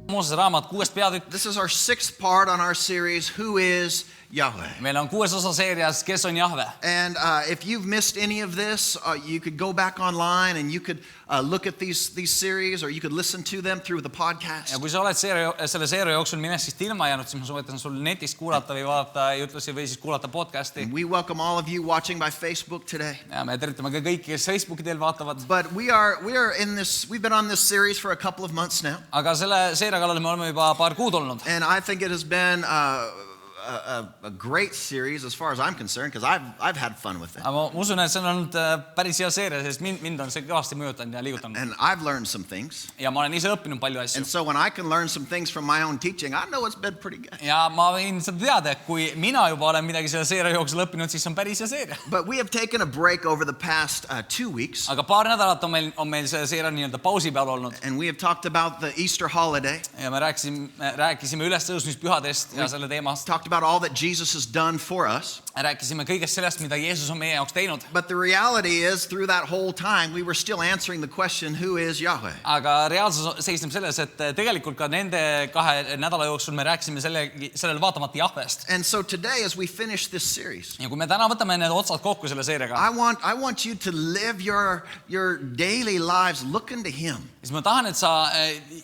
Moosese raamat 6. peatükk. This is our 6th part on our series, Who is Yahweh? Meil on 6 osa seerias, kes on Jahve. And if you've missed any of this, you could go back online and you could look at these series, or you could listen to them through the podcast. Ja kui sa oled selle seeria jooksul minest ilma jäänud, siis ma soovitan sul netist kuulata või vaadata jutlusi või siis kuulata podcasti. And we welcome all of you watching by Facebook today. Ja me tervitame ka kõiki, kes Facebooki teel vaatavad. But we've been on this series for a couple of months now. Aga selle seeria kallal me oleme juba paar kuud olnud. And I think it has been a great series as far as I'm concerned, because I've had fun with it. Aga ma usun, et see on olnud päris hea seeria, sest mind on see kõvasti mõjutanud ja liigutanud. And I've learned some things. Ja ma olen ise õppinud palju asju. And so when I can learn some things from my own teaching, I know it's been pretty good. Ja ma võin seda teada, et kui mina juba olen midagi selle seeria jooksul õppinud, siis on päris hea seeria. But we have taken a break over the past 2 weeks. Aga paar nädalat on meil see seeria nii-öelda pausi peal olnud. And we have talked about the Easter holiday. Ja me rääkisime ülestõusmispühadest ja selle teemast. Talked about all that Jesus has done for us. Rääkisime kõigest sellest, mida Jeesus on meie jaoks teinud. But the reality is, through that whole time, we were still answering the question, who is Yahweh? Aga reaalsus seisneb selles, et tegelikult ka nende 2 nädala jooksul me rääkisime sellele vaatamata Jahvest. And so today, as we finish this series, ja kui me täna võtame need otsad kokku selle seeriaga, I want you to live your daily lives looking to Him. siis ma tahan, et sa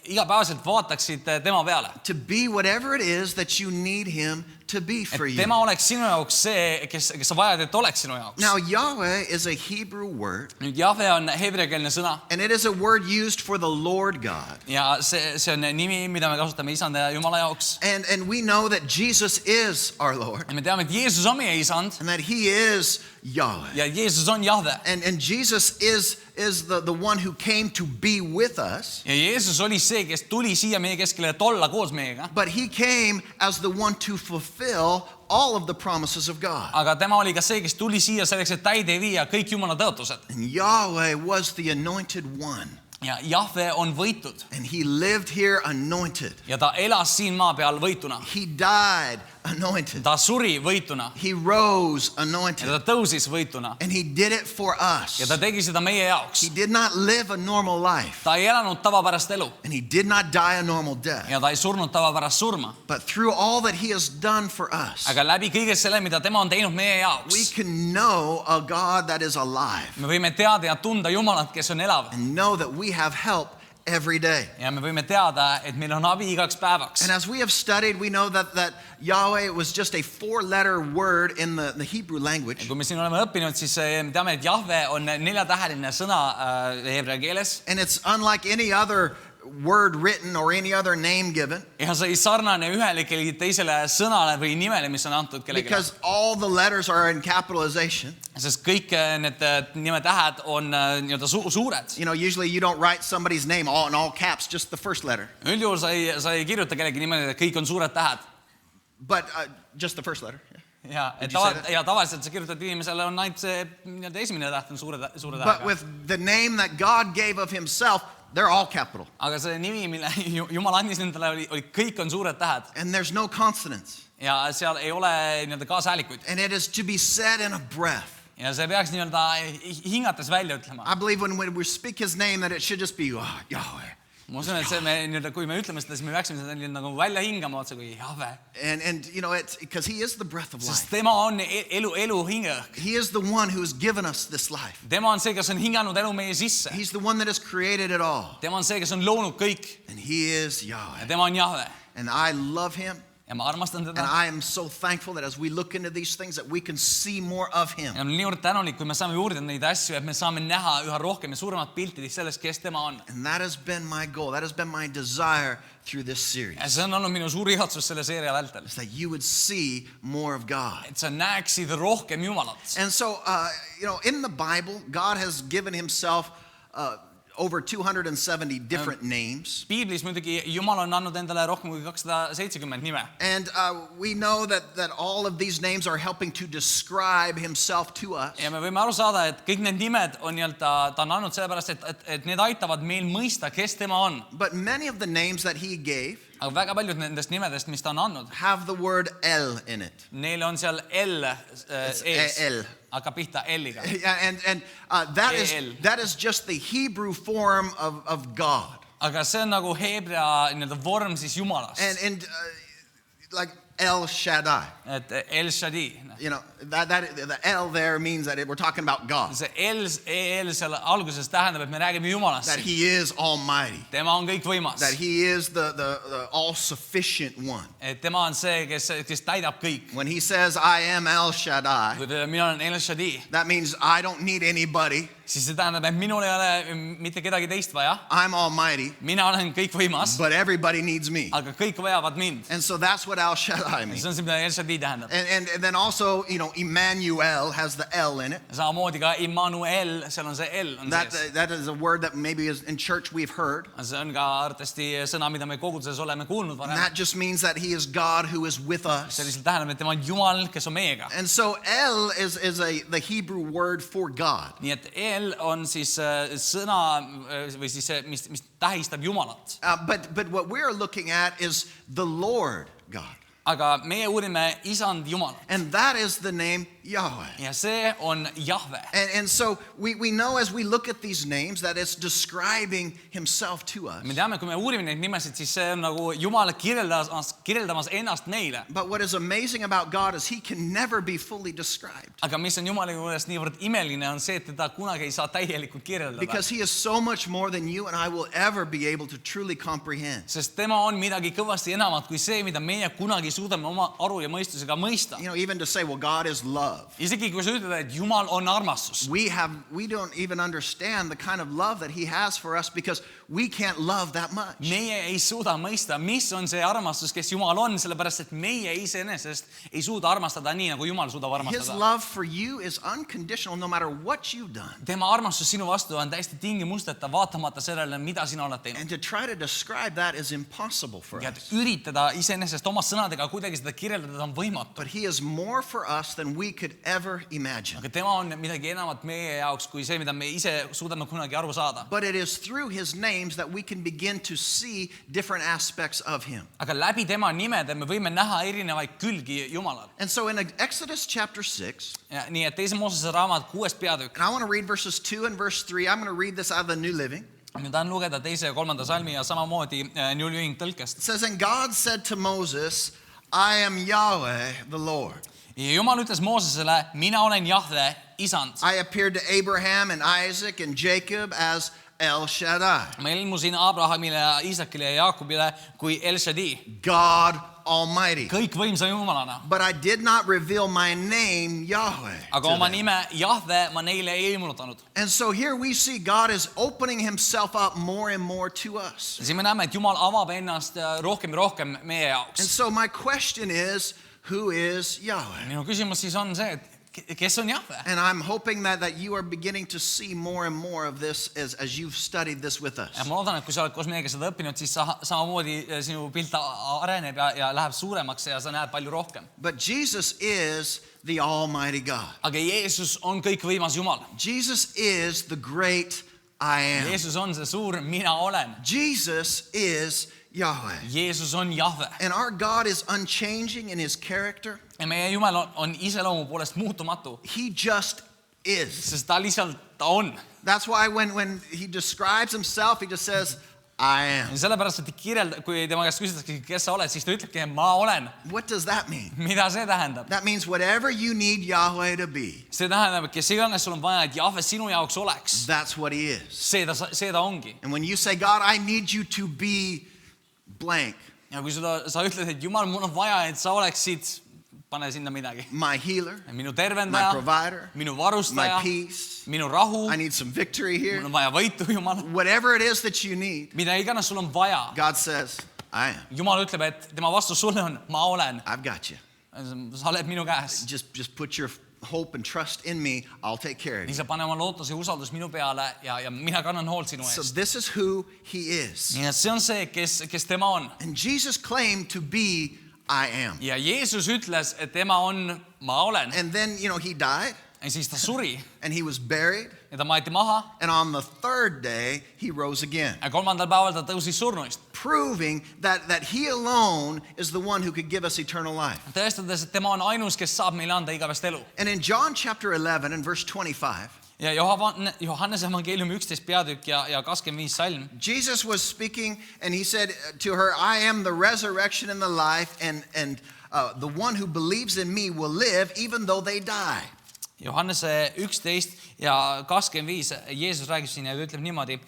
igapäevaselt vaataksid tema peale. To be whatever it is that you need Him to be for you. Tema oleks sinu jaoks see, kes sa vajad, et oleks sinu jaoks. Now, Yahweh is a Hebrew word. Nüüd Jahve on heebreakeelne sõna. And it is a word used for the Lord God. Ja see on nimi, mida me kasutame Isanda ja Jumala jaoks. And we know that Jesus is our Lord. Ja me teame, et Jeesus on meie Isand. And that He is Yahweh. Ja Jeesus on Jahve. And Jesus is the one who came to be with us. Ja Jeesus oli see, kes tuli siia meie keskele, et olla koos meiega. But He came as the one to fulfill all of the promises of God. Aga tema oli ka see, kes tuli siia selleks, et täide viia kõik Jumala tõotused. And Yahweh was the anointed one. Ja Jahve on võitud. And He lived here anointed. Ja ta elas siin maa peal võituna. He died anointed. Ta suri võituna. He rose anointed. Ja ta tõusis võituna. And He did it for us. Ja ta tegi seda meie jaoks. He did not live a normal life. Ta ei elanud tavapärast elu. And He did not die a normal death. Ja ta ei surnud tavapärast surma. But through all that He has done for us, Aga läbi kõige selle, mida tema on teinud meie jaoks, we can know a God that is alive. me võime teada ja tunda Jumalat, kes on elav. And know that we have help every day. Ja me võime teada, et meil on abi igaks päevaks. And as we have studied, we know that Yahweh was just a 4-letter word in the Hebrew language. Kui me siin oleme õppinud, siis me teame, et Jahve on 4-täheline sõna heebrea keeles. And it's unlike any other word written or any other name given. Ja see ei sarnane ühelegi teisele sõnale või nimele, mis on antud kellelegi. Because all the letters are in capitalization. Sest kõik need nimetähed on nii-öelda suured. You know, usually you don't write somebody's name all in all caps, just the first letter. Üldjuhul sa ei kirjuta kellegi nimele, et kõik on suured tähed. But just the first letter. Ja tavaliselt sa kirjutad inimesele on ainult see nii-öelda esimene täht on suure tähega. But with the name that God gave of Himself, they're all capital. Aga see nimi, mille Jumal andis nendele, oli kõik on suured tähed. And there's no consonants. Ja seal ei ole nii-öelda kaashäälikuid. And it is to be said in a breath. Ja see peaks nii-öelda hingates välja ütlema. I believe when we speak His name that it should just be Yahweh. Ma usun, et see nii-öelda, kui me ütleme seda, siis me peaksime seda nagu välja hingama otse kui Jahve. And you know, it's because He is the breath of life. Sest tema on elu hingeõhk. He is the one who has given us this life. Tema on see, kes on hinganud elu meie sisse. He's the one that has created it all. Tema on see, kes on loonud kõik. And He is Yahweh. Ja tema on Jahve. And I love Him. Ja ma armastan teda. And I am so thankful that as we look into these things that we can see more of Him. Ja olen niivõrd tänulik, kui me saame juurde neid asju, et me saame näha üha rohkem ja suuremat pilti sellest, kes tema on. And that has been my goal. That has been my desire through this series. Ja see on olnud minu suur igatsus selle seeria vältel. Is that you would see more of God. Et sa näeksid rohkem Jumalat. And so, you know, in the Bible, God has given Himself over 270 different names. Piiblis muidugi Jumal on andnud endale rohkem kui 270 nime. And we know that all of these names are helping to describe Himself to us. Ja me võime aru saada, et kõik need nimed on ta on andnud sellepärast, et need aitavad meil mõista, kes tema on. But many of the names that He gave Aga väga paljud nendest nimedest, mis ta on andnud, have the word El in it. Neil on seal L ees. El. Hakkab pihta L-iga. And that is just the Hebrew form of God. aga see on nagu heebrea nii-öelda vorm siis Jumalast. And like El Shaddai. Et El Shaddai. You know, that the L there means that we're talking about God. See El seal alguses tähendab, et me räägime Jumalast. That he is almighty. Tema on kõikvõimas. That he is the all-sufficient one. Et tema on see, kes täidab kõik. When he says, I am El Shaddai, Kui mina olen El Shaddai, that means I don't need anybody. siis see tähendab, et minul ei ole mitte kedagi teist vaja. I'm almighty. Mina olen kõikvõimas, But everybody needs me. aga kõik vajavad mind. And so that's what El Shaddai means. See on see, mida El Shaddai tähendab. And then also, you know, Emmanuel has the L in it. Samamoodi ka Immanuel, seal on see L on sees. That is a word that maybe is in church we've heard. See on ka arvatavasti sõna, mida me koguduses oleme kuulnud And varem. that just means that he is God who is with See us. lihtsalt tähendab, et tema on Jumal, kes on meiega. And so El is the Hebrew word for God. Nii et El on siis sõna või siis see, mis tähistab Jumalat. But what we're looking at is the Lord God. Aga meie uurime Isand Jumalat. And that is the name Yahweh. Ja see on Jahve. And so we know as we look at these names that it's describing himself to us. Me teame, kui me uurime neid nimesid, siis see on nagu Jumal kirjeldamas ennast meile. But what is amazing about God is he can never be fully described. Aga mis on Jumala juures niivõrd imeline on see, et teda kunagi ei saa täielikult kirjeldada. Because he is so much more than you and I will ever be able to truly comprehend. Sest tema on midagi kõvasti enamat kui see, mida meie kunagi suudame oma aru ja mõistusega mõista. You know, even to say, well, God is love. Isegi kui sa ütled, et Jumal on armastus. We don't even understand the kind of love that he has for us because we can't love that much. Meie ei suuda mõista, mis on see armastus, kes Jumal on, sellepärast et meie iseenesest ei suuda armastada nii, nagu Jumal suudab His armastada. love for you is unconditional no matter what you've done. Tema armastus sinu vastu on täiesti tingimusteta, vaatamata sellele, mida sina oled teinud. And to try to describe that is impossible for Ja us. üritada iseenesest oma sõnadega kuidagi seda kirjeldada on võimatu. But he is more for us than we could ever imagine. Aga tema on midagi enamat meie jaoks kui see, mida me ise suudame kunagi aru saada. But it is through his names that we can begin to see different aspects of him. Aga läbi tema nimede me võime näha erinevaid külgi Jumalal. And so in Exodus chapter 6, Ja, nii et teise Moosese raamat 6. peatükk. and I want to read verses 2 and verse 3. I'm going to read this out of the New Living. Ma tahan lugeda teise ja kolmanda salmi ja samamoodi New Living tõlkest. It says, and God said to Moses, I am Yahweh, the Lord. Ja Jumal ütles Moosesele, mina olen Jahve, Isand. I appeared to Abraham and Isaac and Jacob as El Shaddai, Ma ilmusin Abrahamile ja Iisakile ja Jaakobile kui El Shaddai, God Almighty. kõikvõimsa Jumalana. But I did not reveal my name, Yahweh. Aga to oma them. nime Jahve ma neile ei ilmutanud. And so here we see God is opening himself up more and more to us. Siin me näeme, et Jumal avab ennast rohkem ja rohkem meie And jaoks. so my question is, who is Yahweh? Minu küsimus siis on see, et kes on Jahve? And I'm hoping that you are beginning to see more and more of this as you've studied this with Ja us. ma loodan, et kui sa oled koos meiega seda õppinud, siis samamoodi sinu pilt areneb ja läheb suuremaks ja sa näed palju rohkem. But Jesus is the Almighty God. Aga Jeesus on kõikvõimas Jumal. Jesus is the great I am. Jeesus on see suur mina olen. Jesus is Yahweh. Jeesus on Jahve. And our God is unchanging in his character. Ja meie Jumal on iseloomu poolest muutumatu, He just is. sest ta lihtsalt on. That's why when he describes himself, he just says, I am. Ja sellepärast, et kui tema käest küsitakse, kes sa oled, siis ta ütlebki, ma olen. What does that mean? Mida see tähendab? That means whatever you need Yahweh to be, See tähendab, et kes iganes sul on vaja, et Jahve sinu jaoks oleks. that's what he is. See ta ongi. And when you say, God, I need you to be blank, Ja kui sa ütled, et Jumal, mul on vaja, et sa oleksid, pane sinna midagi. my healer, Minu my tervendaja, provider, minu my varustaja, peace, minu rahu, I need some victory mul here. on vaja võitu, Jumal. Whatever it is that you need, Mida iganes sul on vaja. God says, I am. Jumal ütleb, et tema vastus sulle on, ma olen. I've got you. Sa oled minu käes. Just put your hope and trust in me. I'll take care of Nii you. sa pane oma lootuse ja usaldus minu peale ja mina kannan hoolt sinu So eest. this is who he is. Nii et see on see, kes tema on. And Jesus claimed to be I am. Ja Jeesus ütles, et tema on, ma olen. And then, he died Ja siis ta suri and he was buried. ja ta maeti maha. And on the third day, he rose again, Ja kolmandal päeval ta tõusis surnuist. proving that he alone is the one who could give us eternal life. Tõestades, et tema on ainus, kes saab meile anda igavest elu. And in John chapter 11 and verse 25, ja Johannese evangeeliumi 11 peatükk ja 25 salm. Jesus was speaking and he said to her, I am the resurrection and the life, and the one who believes in me will live even though they die. Johannese 11 ja 25 Jeesus räägib siin ja ütleb niimoodi.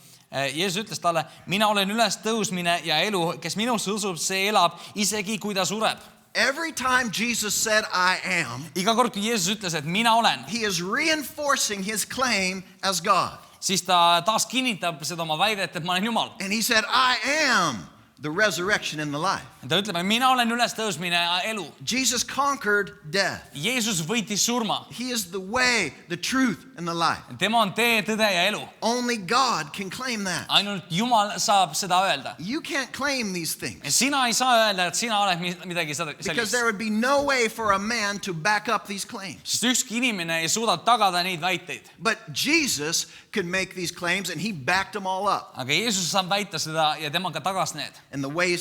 Jeesus ütles talle, mina olen üles tõusmine ja elu, kes minusse usub, see elab, isegi kui ta sureb. Every time Jesus said, I am, Iga kord, kui Jeesus ütles, et mina olen, he is reinforcing his claim as God. siis ta taas kinnitab seda oma väidet, et ma olen Jumal. And he said, I am the resurrection and the life. Ta ütleb, et mina olen üles tõusmine ja elu. Jesus conquered death. Jeesus võitis surma. He is the way, the truth, and the life. Tema on tee, tõde ja elu. Only God can claim that. Ainult Jumal saab seda öelda. You can't claim these things. Sina ei saa öelda, et sina oled midagi Because sellist. there would be no way for a man to back up these claims. Sest ükski inimene ei suuda tagada neid väiteid. But Jesus could make these claims and he backed them all up. Aga Jeesus saab väita seda ja tema ka tagas need. And the way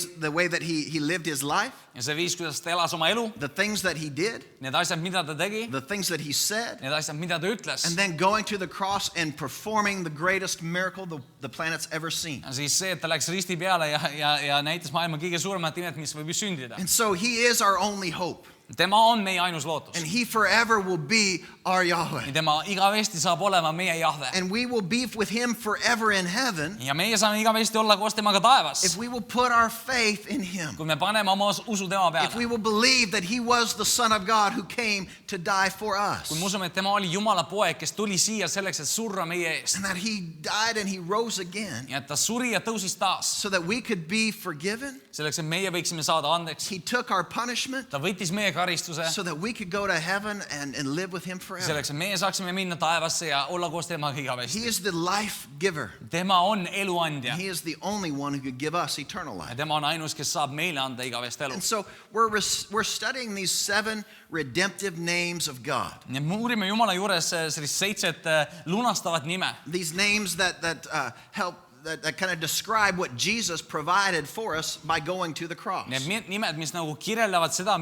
that he lived his life, Ja see viis, kuidas ta elas oma elu, the things that he did, need asjad, mida ta tegi, the things that he said, need asjad, mida ta ütles. and then going to the cross and performing the greatest miracle the planet's ever seen. Ja siis see, et ta läks risti peale ja näitas maailma kõige suuremat imet, mis võib sündida. And so he is our only hope. Tema on meie ainus lootus. And he forever will be our Yahweh. Ja tema igavesti saab olema meie Jahve. And we will be with him forever in heaven Ja meie saame igavesti olla koos temaga taevas. if we will put our faith in him. Kui me paneme oma usu tema If we peale. will believe that he was the Son of God who came to die for us. Kui me usume, et tema oli Jumala poeg, kes tuli siia selleks, et surra meie eest. And that he died and he rose again Ja et ta suri ja tõusis taas. so that we could be forgiven. Selleks, et meie võiksime saada andeks. He took our punishment Ta võttis meie karistuse. so that we could go to heaven and live with him forever. Selleks, et meie saaksime minna taevasse ja olla koos temaga He igavesti. is the life giver. Tema on eluandja. He is the only one who could give us eternal Ja life. tema on ainus, kes saab meile anda igavest elu. And so we're studying these 7 redemptive names of God. Nii et me uurime Jumala juures sellist 7 lunastavat nime. These names that help that kind of describe what Jesus provided for us by going to the cross. Need nimed, mis nagu kirjeldavad seda,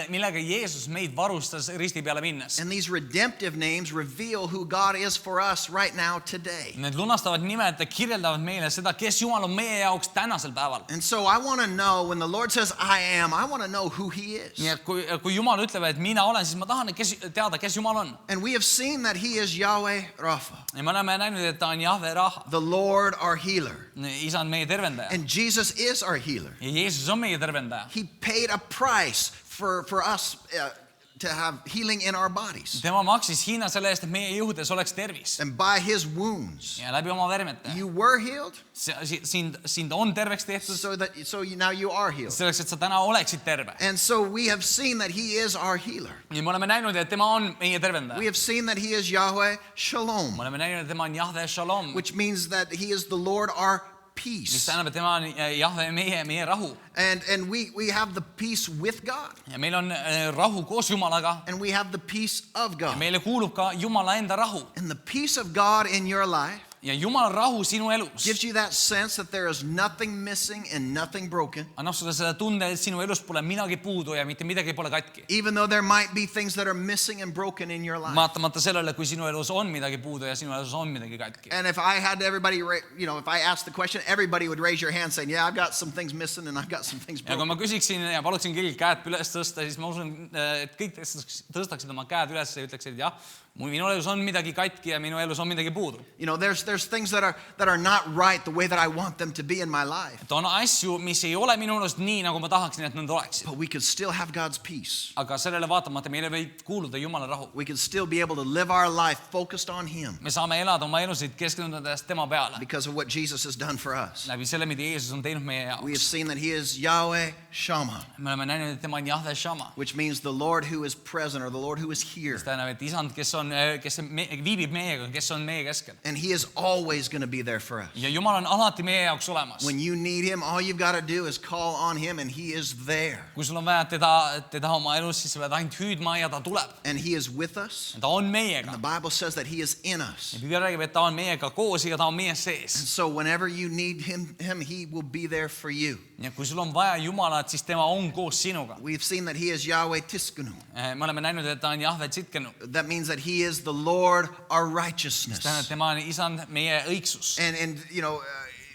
millega Jeesus meid varustas risti peale minnes. And these redemptive names reveal who God is for us right now today. Need lunastavad nimed kirjeldavad meile seda, kes Jumal on meie jaoks tänasel päeval. And so I want to know, when the Lord says I am, I want to know who he is. Nii et kui Jumal ütleb, et mina olen, siis ma tahan teada, kes Jumal on. And we have seen that he is Yahweh Rapha, Ja me oleme näinud, et ta on Jahve Raha. the Lord our healer. Isa on meie tervendaja. And Jesus is our healer. Ja Jeesus on meie tervendaja. He paid a price for us to have healing in our bodies. Tema maksis hinna selle eest, et meie jõudes oleks tervis. And by his wounds, Ja läbi oma vermete. you were healed, Sind on terveks tehtud. now you are healed. Selleks, et sa täna oleksid terve. And so we have seen that he is our healer. Ja me oleme näinud, et tema on meie tervendaja. We have seen that he is Yahweh Shalom, Me oleme näinud, et tema on Jahve Shalom. which means that he is the Lord our Mis peace. tähendab, et tema on Jahve meie rahu. And we have the peace with God, Ja meil on rahu koos Jumalaga. and we have the peace of Ja God. meile kuulub ka Jumala enda rahu. And the peace of God in your life Ja Jumala rahu sinu elus gives you that sense that there is nothing missing and nothing broken. annab sulle seda tunde, et sinu elus pole midagi puudu ja mitte midagi pole katki. Even though there might be things that are missing and broken in your life. Vaatamata sellele, kui sinu elus on midagi puudu ja sinu elus on midagi katki. And if I had everybody, if I asked the question, everybody would raise your hand saying, yeah, I've got some things missing and I've got some things Ja kui broken. ma küsiksin ja paluksin kõigil käed üles tõsta, siis ma usun, et kõik tõstaksid oma käed üles ja ütleksid, jah, minu elus on midagi katki ja minu elus on midagi puudu. There's things that are not right the way that I want them to be in my life. Et on asju, mis ei ole minu elust nii, nagu ma tahaksin, et nad oleksid. But we could still have God's peace. Aga sellele vaatamata meile võib kuuluda Jumala rahu. We could still be able to live our life focused on him Me saame elada oma elusid keskendudes tema peale. because of what Jesus has done for us. Läbi selle, mida Jeesus on teinud meie We have jaoks. seen that he is Yahweh Shammah, Me oleme näinud, et tema on Jahve Shama. which means the Lord who is present or the Lord who is here. See tähendab, et isand, kes viibib meiega, kes on meie keskel. And he is always going to be there for us. Ja Jumal on alati meie jaoks olemas. When you need him, all you've got to do is call on him and he is there. Kui sul on vaja teda oma elus, siis sa pead ainult hüüdma ja ta tuleb. And he is with us. Ta on And meiega. the Bible says that he is in us. Ja Piibel räägib, et ta on meiega koos ja ta on meie And sees. so whenever you need him, he will be there for you. Ja kui sul on vaja Jumalat, siis tema on koos sinuga. We've seen that he is Yahweh Tiskanu. Me oleme näinud, et ta on Jahve Tsitkenu. That means that he he is the Lord our tähendab, righteousness. tema on isand, meie õigsus. And you know,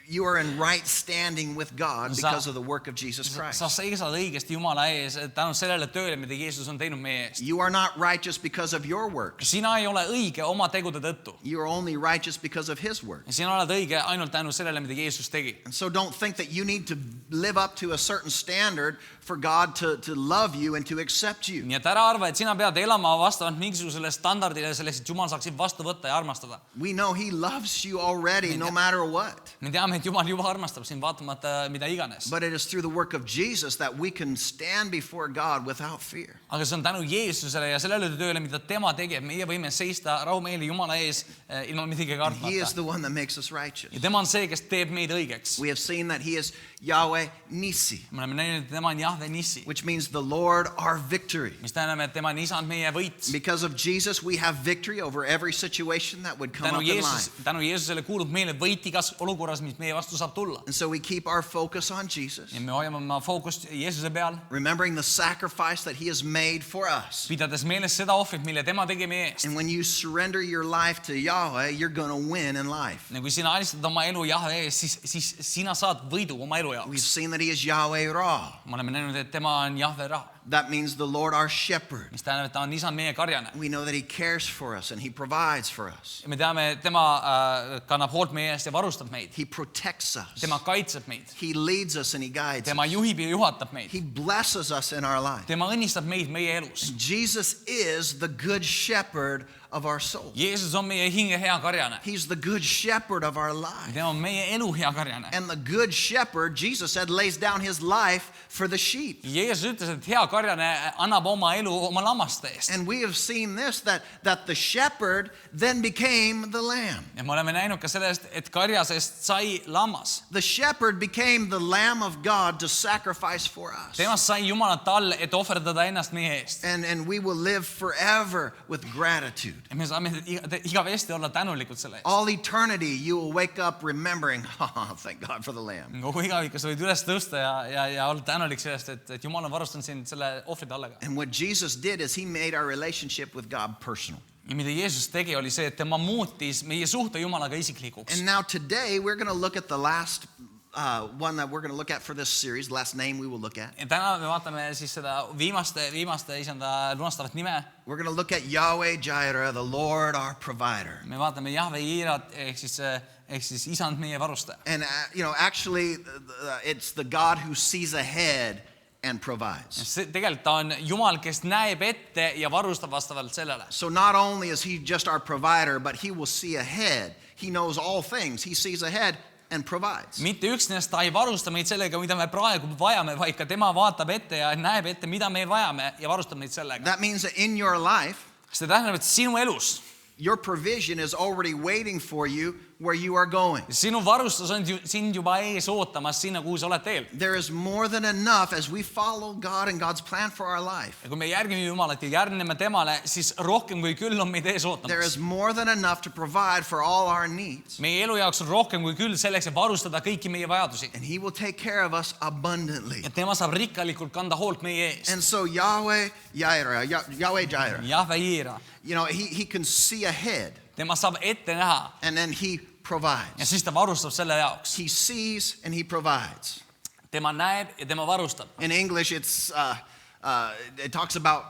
you are in right standing with God because of the work of Jesus Christ. Sa seisad õigesti Jumala ees tänu sellele tööle, mida Jeesus on teinud meie eest. You are not righteous because of your works. Sina ei ole õige oma tegude tõttu. You are only righteous because of his work. Sina oled õige ainult tänu sellele, mida Jeesus tegi. And so don't think that you need to live up to a certain standard for God to love you and to accept you. Nii et ära arva, et sina pead elama vastavalt mingisugusele standardile selleks, et Jumal saaks sind vastu võtta ja armastada. We know he loves you already no matter what. Me teame, et Jumal juba armastab sind vaatamata mida iganes. But it is through the work of Jesus that we can stand before God without fear. Aga see on tänu Jeesusele ja sellele tööle, mida tema tegi, et meie võime seista rahumeeli Jumala ees ilma midagi He is kartmata. the one that makes us righteous. Ja tema on see, kes teeb meid õigeks. We have seen that he is Yahweh Nissi, Me oleme näinud, et tema on Jahve Nissi, which means the Lord our victory. mis tähendab, et tema on isand meie võit. Because of Jesus, we have victory over every situation that would come up in life. Tänu Jeesusele kuulub meile võit igas olukorras, mis meie vastu saab tulla. And so we keep our focus on Jesus, Ja me hoiame oma fookust Jeesuse peal, remembering the sacrifice that he has made for us. pidades meeles seda ohvrit, mille tema tegi meie eest. And when you surrender your life to Yahweh, you're going to win in life. Ja kui sina alistad oma elu Jahve ees, siis sina saad võidu oma elu We've jaoks. seen that he is Yahweh Ra. Me oleme näinud, et tema on Jahve Ra, That means the Lord our shepherd. mis tähendab, et ta on isand meie karjane. We know that he cares for us and he provides for us. Ja me teame, et tema kannab hoolt meie eest ja varustab meid. He protects us. Tema kaitseb meid. He leads us and he guides Tema us. juhib ja juhatab meid. He blesses us in our life. Tema õnnistab meid meie elus. Jesus is the good shepherd of our soul. Jeesus on meie hinge hea karjane. He's the good shepherd of our life. Tema on meie elu hea karjane. And the good shepherd, Jesus said, lays down his life for the sheep. Jeesus ütles, et hea karjane annab oma elu oma lammaste eest. And we have seen this, that the shepherd then became the lamb. Ja me oleme näinud ka sellest, et karjasest sai lammas. The shepherd became the lamb of God to sacrifice for us. Temast sai Jumala tall, et ohverdada ennast meie eest. And we will live forever with gratitude. Ja me saame igavesti olla tänulikud selle eest. All eternity you will wake up remembering, oh, thank God for the lamb. Kogu igavikus võid üles tõusta ja olla tänulik sellest, et Jumal on varustanud sind selle ohvritallega. And what Jesus did is he made our relationship with God personal. Ja mida Jeesus tegi, oli see, et tema muutis meie suhte Jumalaga isiklikuks. And now today we're going to look at the last one that we're going to look at for this series, last name we will look at. Ja täna me vaatame siis seda viimaste isanda lunastavat nime. We're going to look at Yahweh Jireh, the Lord our provider. Me vaatame Jahve Jiirat ehk siis isand meie varustaja. And actually it's the God who sees ahead and provides. Tegelikult ta on Jumal, kes näeb ette ja varustab vastavalt sellele. So not only is he just our provider, but he will see ahead. He knows all things. He sees ahead and provides. Mitte üksnes ta ei varusta meid sellega, mida me praegu vajame, vaid ka tema vaatab ette ja näeb ette, mida me vajame ja varustab meid sellega. That means that in your life, See tähendab, et sinu elus, your provision is already waiting for you where you are going. sinu varustus on sind juba ees ootamas sinna, kuhu sa oled teel. There is more than enough as we follow God and God's plan for our life. Ja kui me järgime Jumalat ja järgneme temale, siis rohkem kui küll on meid ees There ootamas. is more than enough to provide for all our needs. Meie elu jaoks on rohkem kui küll selleks, et varustada kõiki meie vajadusi. And he will take care of us abundantly. Ja tema saab rikkalikult kanda hoolt meie eest. And so Yahweh Jireh, Jahve Jiira, you know, he can see ahead tema saab ette näha and then he ja provides. siis ta varustab selle jaoks. He sees and he provides. Tema näeb ja tema varustab. In English, it talks about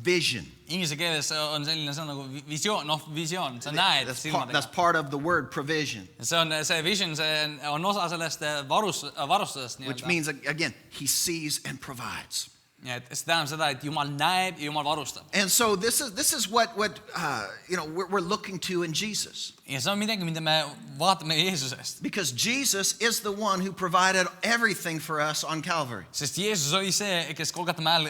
vision. Inglise keeles on selline sõna nagu visioon, visioon, sa näed That's silmadega. part of the word provision, See vision, see on osa sellest varustusest which nii-öelda. means, again, he sees and provides. Ja et see tähendab seda, et Jumal näeb ja Jumal varustab. And so this is what we're looking to in Jesus. Ja see on midagi, mida me vaatame Jeesusest. Because Jesus is the one who provided everything for us on Calvary. Sest Jeesus oli see, kes Golgata mäel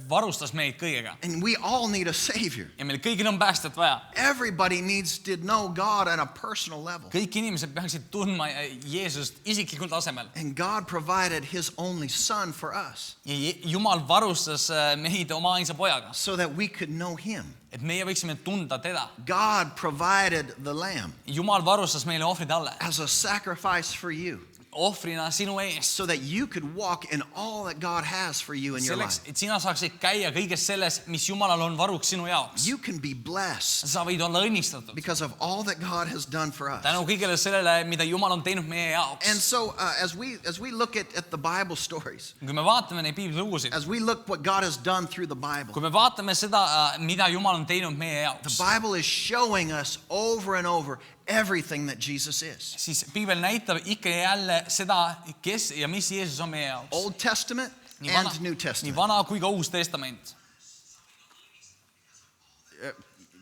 varustas meid kõigega. And we all need a Savior. Ja meil kõigil on päästet vaja. Everybody needs to know God on a personal level. Kõik inimesed peaksid tundma Jeesust isiklikul tasemel. And God provided his only son for us Ja Jumal varustas meid oma ainsa pojaga, so that we could know him. et meie võiksime tunda teda. God provided the lamb Jumal varustas meile ohvrid alle as a sacrifice for you. ohvrina sinu eest. so that you could walk in all that God has for you in your Selleks, life. et sina saaksid käia kõiges selles, mis Jumalal on varuks sinu jaoks. You can be blessed Sa võid olla õnnistatud. because of all that God has done for us. Tänu kõigele sellele, mida Jumal on teinud meie jaoks. And so as we look at the Bible stories, Kui me vaatame neid piiblilugusid, as we look what God has done through the Bible, kui me vaatame seda, mida Jumal on teinud meie the jaoks, Bible is showing us over and over everything that Jesus is. siis piibel näitab ikka ja jälle seda, kes ja mis Jeesus on meie jaoks. Old Testament and New Nii Testament. vana kui ka uus testament.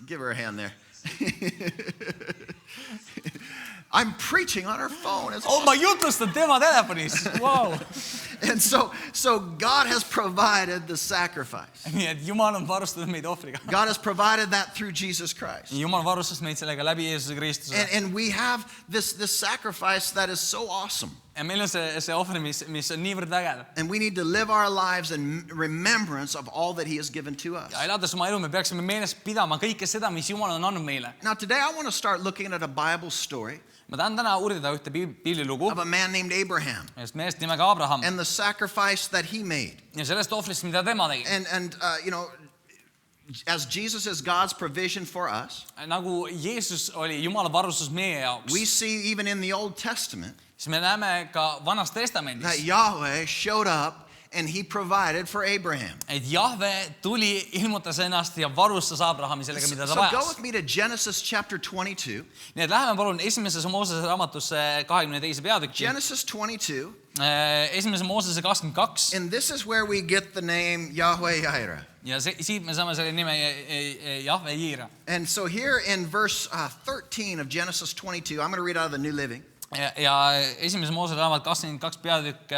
Give her a hand there. I'm preaching on her phone. It's Ma jutustan tema telefonis. Wow. And so God has provided the sacrifice. Nii et Jumal on varustanud meid ohvriga. God has provided that through Jesus Christ. Jumal varustas meid sellega läbi Jeesuse Kristuse. And we have this sacrifice that is so awesome. Ja meil on see ohvri, mis on niivõrd vägev. And we need to live our lives in remembrance of all that he has given to us. Ja elades oma elu, me peaksime meeles pidama kõike seda, mis Jumal on andnud meile. Now today I want to start looking at a Bible story Ma tahan täna uurida ühte piiblilugu of a man named Abraham ühest mehest nimega Abraham and the sacrifice that he made. ja sellest ohvrist, mida tema tegi. And you know, as Jesus is God's provision for us, Nagu Jeesus oli Jumala varustus meie jaoks, we see even in the Old Testament siis me näeme ka Vanas Testamendis, that Yahweh showed up and he provided for Abraham. et Jahve tuli, ilmutas ennast ja varustas Abrahami sellega, mida ta So go vajas. with me to Genesis chapter 22. Nii et läheme palun esimese Moosese raamatusse 22. peatükki. Genesis 22. Esimese Moosese 22. And this is where we get the name Yahweh Jireh. Ja siit me saame selle nime Jahve Jiira. And so here in verse 13 of Genesis 22, I'm going to read out of the New Living. Ja esimese Moosese raamat 22 peatükk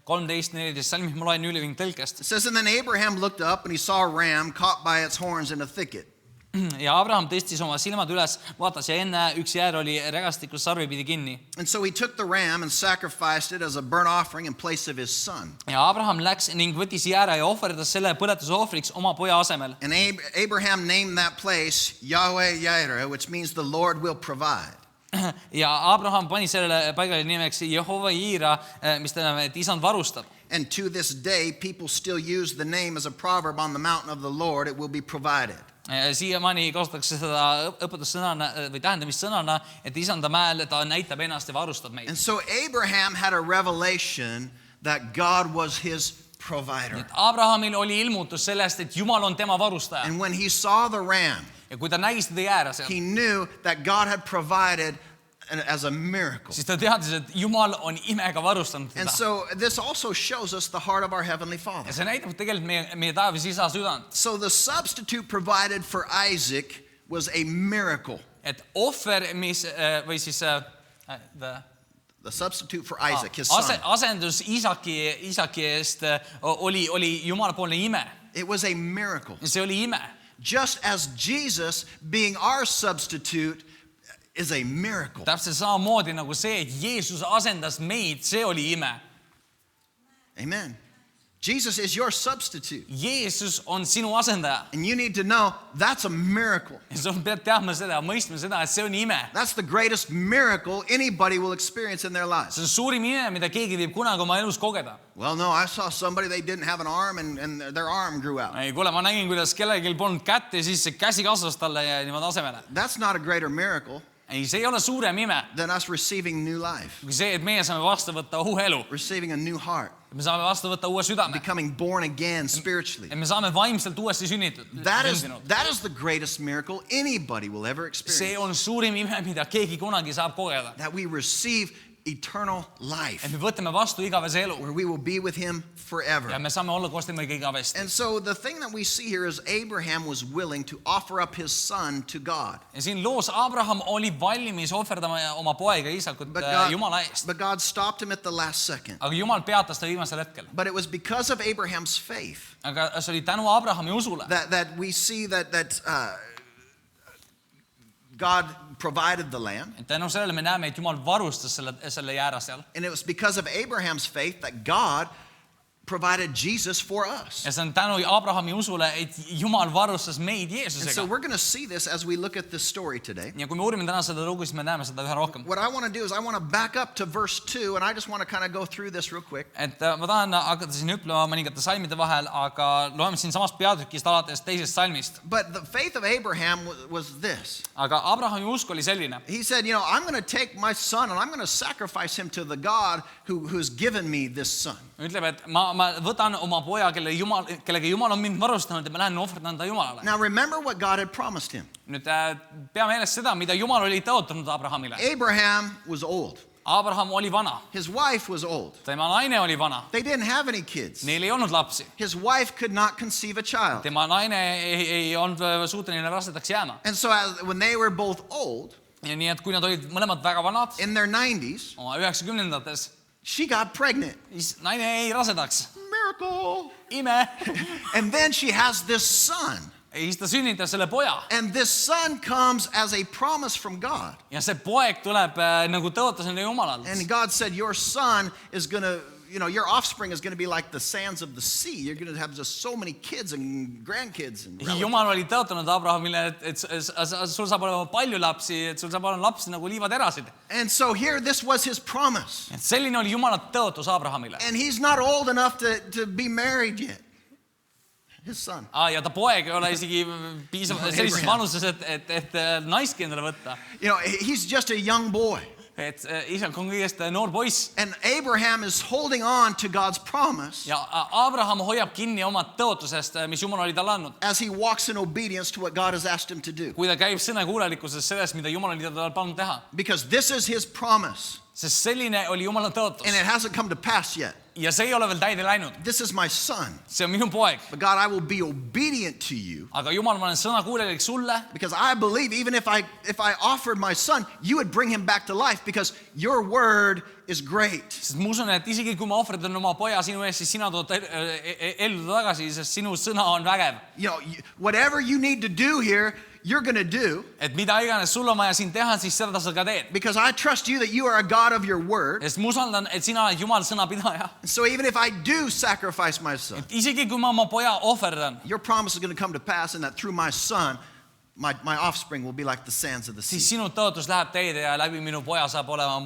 13-14 salmid ma loen New Living tõlkest. It says, and then Abraham looked up and he saw a ram caught by its horns in a thicket. Ja Abraham tõstis oma silmad üles, vaatas ja enne üks jäär oli rägastikus sarvipidi kinni. And so he took the ram and sacrificed it as a burnt offering in place of his son. Ja Abraham läks ning võttis jääre ja ohverdas selle põletusohvriks oma poja asemel. And Abraham named that place Yahweh Jireh, which means the Lord will provide. Ja Abraham pani sellele paigale nimeks Jehova Jiira, mis tähendab, et isand varustab. And to this day, people still use the name as a proverb on the mountain of the Lord, it will be provided. Siiamaani kasutatakse seda õpetussõnana või tähendamissõnana, et isanda mäel ta näitab ennast ja varustab meid. And so Abraham had a revelation that God was his provider. Abrahamil oli ilmutus sellest, et Jumal on tema varustaja. And when he saw the ram, Ja kui ta nägi seda jäära seal, he knew that God had provided as a miracle. siis ta teadis, et Jumal on imega varustanud And teda. so this also shows us the heart of our Heavenly Father. Ja see näitab tegelikult meie taevas isa südant. So the substitute provided for Isaac was a miracle. Et ohver, mis, või siis The substitute for Isaac, his son. asendus Isaki eest oli Jumalapoolne ime. It was a miracle. See oli ime. Just as Jesus being our substitute is a miracle. Täpselt samamoodi nagu see, et Jeesus asendas meid, see oli ime. Amen. Jesus is your substitute. Jeesus on sinu asendaja. And you need to know that's a miracle. Ja sa pead teadma seda ja mõistma seda, et see on ime. That's the greatest miracle anybody will experience in their lives. See on suurim ime, mida keegi võib kunagi oma elus kogeda. Well, no, I saw somebody, they didn't have an arm and their arm grew out. Ei, kuule, ma nägin, kuidas kellelgi polnud kätt ja siis see käsi kasvas talle ja niimoodi asemele. That's not a greater miracle Ei, see ei ole suurem ime than us receiving new life, kui see, et meie saame vastu võtta uue elu. receiving a new heart, Me saame vastu võtta uue südame. becoming born again spiritually. Et me saame vaimselt uuesti sünnitud. That is the greatest miracle anybody will ever See experience. on suurim ime, mida keegi kunagi saab kogeda. That we receive eternal Et life, me võtame vastu igavese elu where we will be with him ja forever. me saame olla koos temaga igavesti. And so the thing that we see here is Abraham was willing to offer up his son to God. Ja siin loos Abraham oli valmis ohverdama oma poega Iisakut Jumala eest. But God stopped him at the last second. Aga Jumal peatas ta viimasel hetkel. But it was because of Abraham's faith Aga see oli tänu Abrahami usule. that we see that God provided the lamb. Et tänu sellele me näeme, et Jumal varustas selle jäära seal. And it was because of Abraham's faith that God provided Jesus for us. Ja see on tänu Abrahami usule, et Jumal varustas meid And so Jeesusega. we're going to see this as we look at this story today. Ja kui me uurime täna seda lugu, siis me näeme seda üha rohkem. What I want to do is I want to back up to verse 2, and I just want to kind of go through this real quick. Et ma tahan hakata siin hüplema mõningate salmide vahel, aga loeme siin samast peatükist alates teisest salmist. But the faith of Abraham was this. Aga Abrahami usk oli selline. He said, you know, I'm going to take my son and I'm going to sacrifice him to the God who's given me this son. Ütleb, et ma võtan oma poja, kellega Jumal on mind varustanud ja ma lähen ohverdan ta Jumalale. Now remember what God had promised him. Nüüd pea meeles seda, mida Jumal oli tõotanud Abrahamile. Abraham was old. Abraham oli vana. His wife was old. Tema naine oli vana. They didn't have any kids. Neil ei olnud lapsi. His wife could not conceive a child. Tema naine ei olnud suuteline rasedaks jääma. And so when they were both old, Ja nii, et kui nad olid mõlemad väga vanad, in their 90s, oma 90-ndates, she got pregnant. siis naine ei rasedaks. Miracle. Ime. And then she has this son. Ja siis ta sünnitas selle poja. And this son comes as a promise from God. Ja see poeg tuleb nagu tõotusena Jumalalt. And God said, your son is going to, you know, your offspring is going to be like the sands of the sea. You're going to have just so many kids and grandkids. And Jumal oli tõotanud Abrahamile, et sul saab olema palju lapsi, et sul saab olema lapsi nagu liivaterasid. And so here, this was his promise. Et selline oli Jumala tõotus Abrahamile. And he's not old enough to be married yet. His son. Ja ta poeg ei ole isegi piisavalt sellises vanuses, et naiski endale võtta. You know, he's just a young boy. Et isak on kõigest noor poiss. And Abraham is holding on to God's promise. Ja Abraham hoiab kinni oma tõotusest, mis Jumal oli talle andnud. As he walks in obedience to what God has asked him to do. Kui ta käib sõnakuulelikkuses sellest, mida Jumal oli talle pannud teha. Because this is his promise. Sest selline oli Jumala tõotus. And it hasn't come to pass yet. Ja see ei ole veel täide läinud. This is my son. See on minu poeg. But God, I will be obedient to you. Aga Jumal, ma olen sõnakuulelik sulle. Because I believe even if I offered my son, you would bring him back to life because your word is great. Sest ma usun, et isegi kui ma ohverdan oma poja sinu ees, siis sina tood ellu tagasi, sest sinu sõna on vägev. You know, whatever you need to do here, you're going to do. Et mida iganes sul on vaja siin teha, siis seda sa ka teed. Because I trust you that you are a God of your word. Sest ma usaldan, et sina oled Jumal sõnapidaja. So even if I do sacrifice my son, Et isegi kui ma oma poja ohverdan, your promise is going to come to pass and that through my son, my offspring will be like the sands of the sea. siis sinu tõotus läheb teide ja läbi minu poja saab olema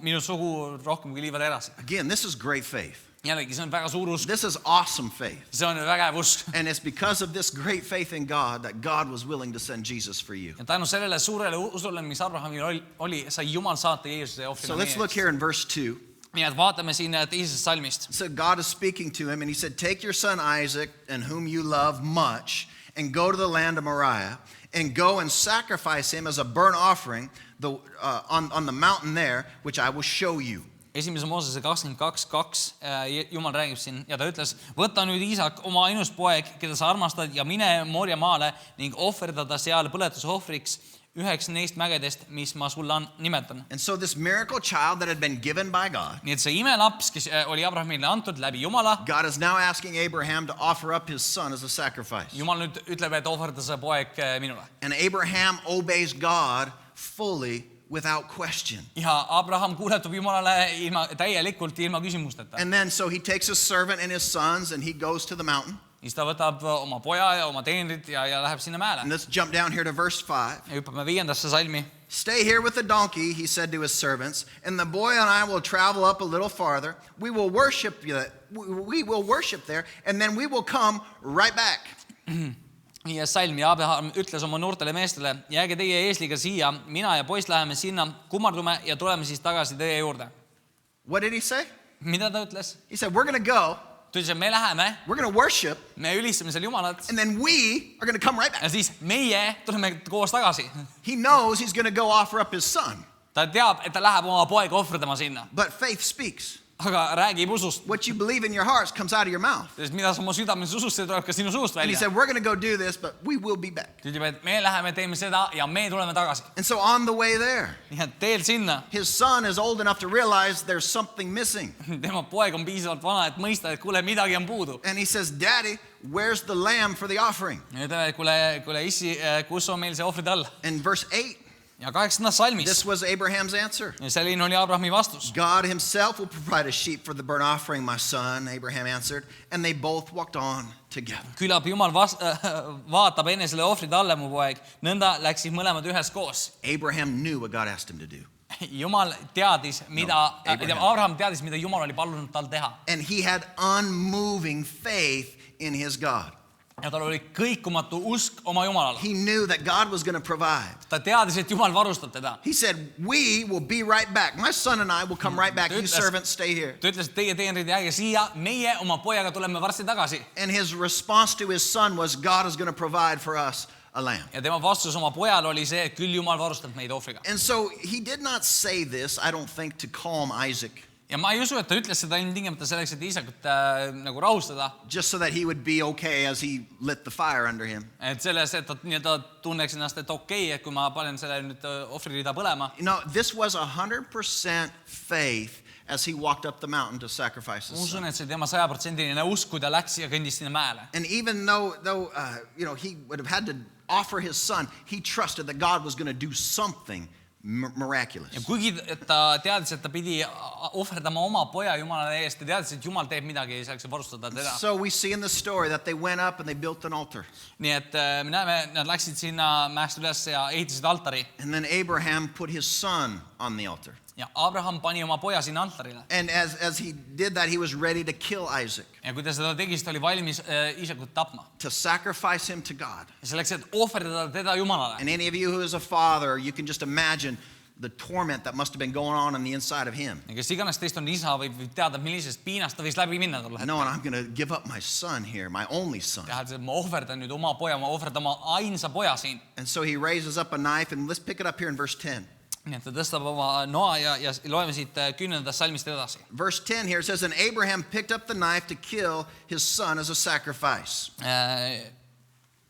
minu sugu rohkem kui liivaterasid. Again, this is great faith. Jällegi, see on väga suur usk. This is awesome faith. See on vägev usk. And it's because of this great faith in God that God was willing to send Jesus for you. Ja tänu sellele suurele usule, mis Abrahamil oli, sai Jumal saata Jeesuse ohvrina So let's look here in verse 2. Nii et vaatame siin teisest salmist. So God is speaking to him and he said, take your son Isaac, and whom you love much, and go to the land of Moriah, and go and sacrifice him as a burnt offering on the mountain there, which I will show you. Esimese Moosese 22:2 Jumal räägib siin ja ta ütles, võta nüüd Iisak, oma ainus poeg, keda sa armastad, ja mine Moria maale ning ohverda ta seal põletusohvriks üheks neist mägedest, mis ma sulle nimetan. And so this miracle child that had been given by God, Nii et see imelaps, kes oli Abrahamile antud läbi Jumala, God is now asking Abraham to offer up his son as a sacrifice. Jumal nüüd ütleb, et ohverda see poeg minule. And Abraham obeys God fully without question. Ja Abraham kuuletub Jumalale täielikult ilma küsimusteta. And then so he takes his servant and his sons and he goes to the mountain. Siis ta võtab oma poja ja oma teenrid ja läheb sinna mäele. And let's jump down here to verse 5. Ja hüppame 5. salmi. Stay here with the donkey, he said to his servants, and the boy and I will travel up a little farther. We will worship there, and then we will come right back. 5. salm ja Abraham ütles oma noortele meestele, jääge teie eesliga siia, mina ja poiss läheme sinna, kummardume ja tuleme siis tagasi teie juurde. What did he say? Mida ta ütles? He said, we're going to go, Ta ütles, et me läheme, we're going to worship, me ülistame seal Jumalat and then we are going to come right back. ja siis meie tuleme koos tagasi. He knows he's going to go offer up his son. Ta teab, et ta läheb oma poega ohverdama sinna, But faith speaks. aga räägib usust. What you believe in your hearts comes out of your mouth. Sest mida sa oma südames usust, see tuleb ka sinu suust And he välja. said, we're going to go do this, but we will be back. Ta ütleb, et me läheme, teeme seda ja me tuleme tagasi. And so on the way there, Nii et teel sinna, his son is old enough to realize there's something missing. tema poeg on piisavalt vana, et mõista, et kuule, midagi on puudu. And he says, Daddy, where's the lamb for the offering? Ja ütleme, et kuule issi, kus on meil see ohvritall? In verse 8, ja 8. salmis. This was Abraham's answer. Ja selline oli Abrahami vastus. God himself will provide a sheep for the burnt offering, my son, Abraham answered, and they both walked on together. Küllap Jumal vaatab enne selle ohvri talle, mu poeg. Nõnda läksid mõlemad üheskoos. Abraham knew what God asked him to do. Jumal teadis, Abraham. Abraham teadis, mida Jumal oli palunud tal teha. And he had unmoving faith in his God. Ja tal oli kõikumatu usk oma Jumalale. He knew that God was going to provide. Ta teadis, et Jumal varustab teda. He said, we will be right back. My son and I will come right back. You servants stay here. Ta ütles, et teie teenrid jääge siia, meie oma pojaga tuleme varsti tagasi. And his response to his son was, God is going to provide for us a lamb. Ja tema vastus oma pojale oli see, et küll Jumal varustab meid ohvriga. And so he did not say this, I don't think, to calm Isaac. Ja ma ei usu, et ta ütles seda ilmtingimata selleks, et Iisakut nagu rahustada. Just so that he would be okay as he lit the fire under him. Et selles, et ta tunneks ennast, et okei, et kui ma panen selle nüüd ohvririda põlema. You know, this was 100% faith as he walked up the mountain to sacrifice his son. Usun, et see tema 100% usk, kui ta läks ja kõndis sinna mäele. And even though he would have had to offer his son, he trusted that God was going to do something miraculous. Ja kuigi ta teadis, et ta pidi ohverdama oma poja Jumalale eest, ta teadis, et Jumal teeb midagi selleks, et varustada teda. So we see in the story that they went up and they built an altar. Nii et me näeme, nad läksid sinna mäest üles ja ehitasid altari. And then Abraham put his son on the altar. Ja Abraham pani oma poja sinna altarile. And as he did that, he was ready to kill Isaac. Ja kui ta seda tegi, siis ta oli valmis Iisakut tapma. To sacrifice him to God. Ja selleks, et ohverdada teda Jumalale. And any of you who is a father, you can just imagine the torment that must have been going on the inside of him. Ja kes iganes teist on isa, võib teada, millisest piinast ta võis läbi minna tol hetkel. No, and I'm going to give up my son here, my only son. Tähendab, et ma ohverdan nüüd oma poja, ma ohverdan oma ainsa poja siin. And so he raises up a knife, and let's pick it up here in verse 10. Nii et ta tõstab oma noa ja loeme siit 10. salmist edasi. Verse 10 here says, and Abraham picked up the knife to kill his son as a sacrifice.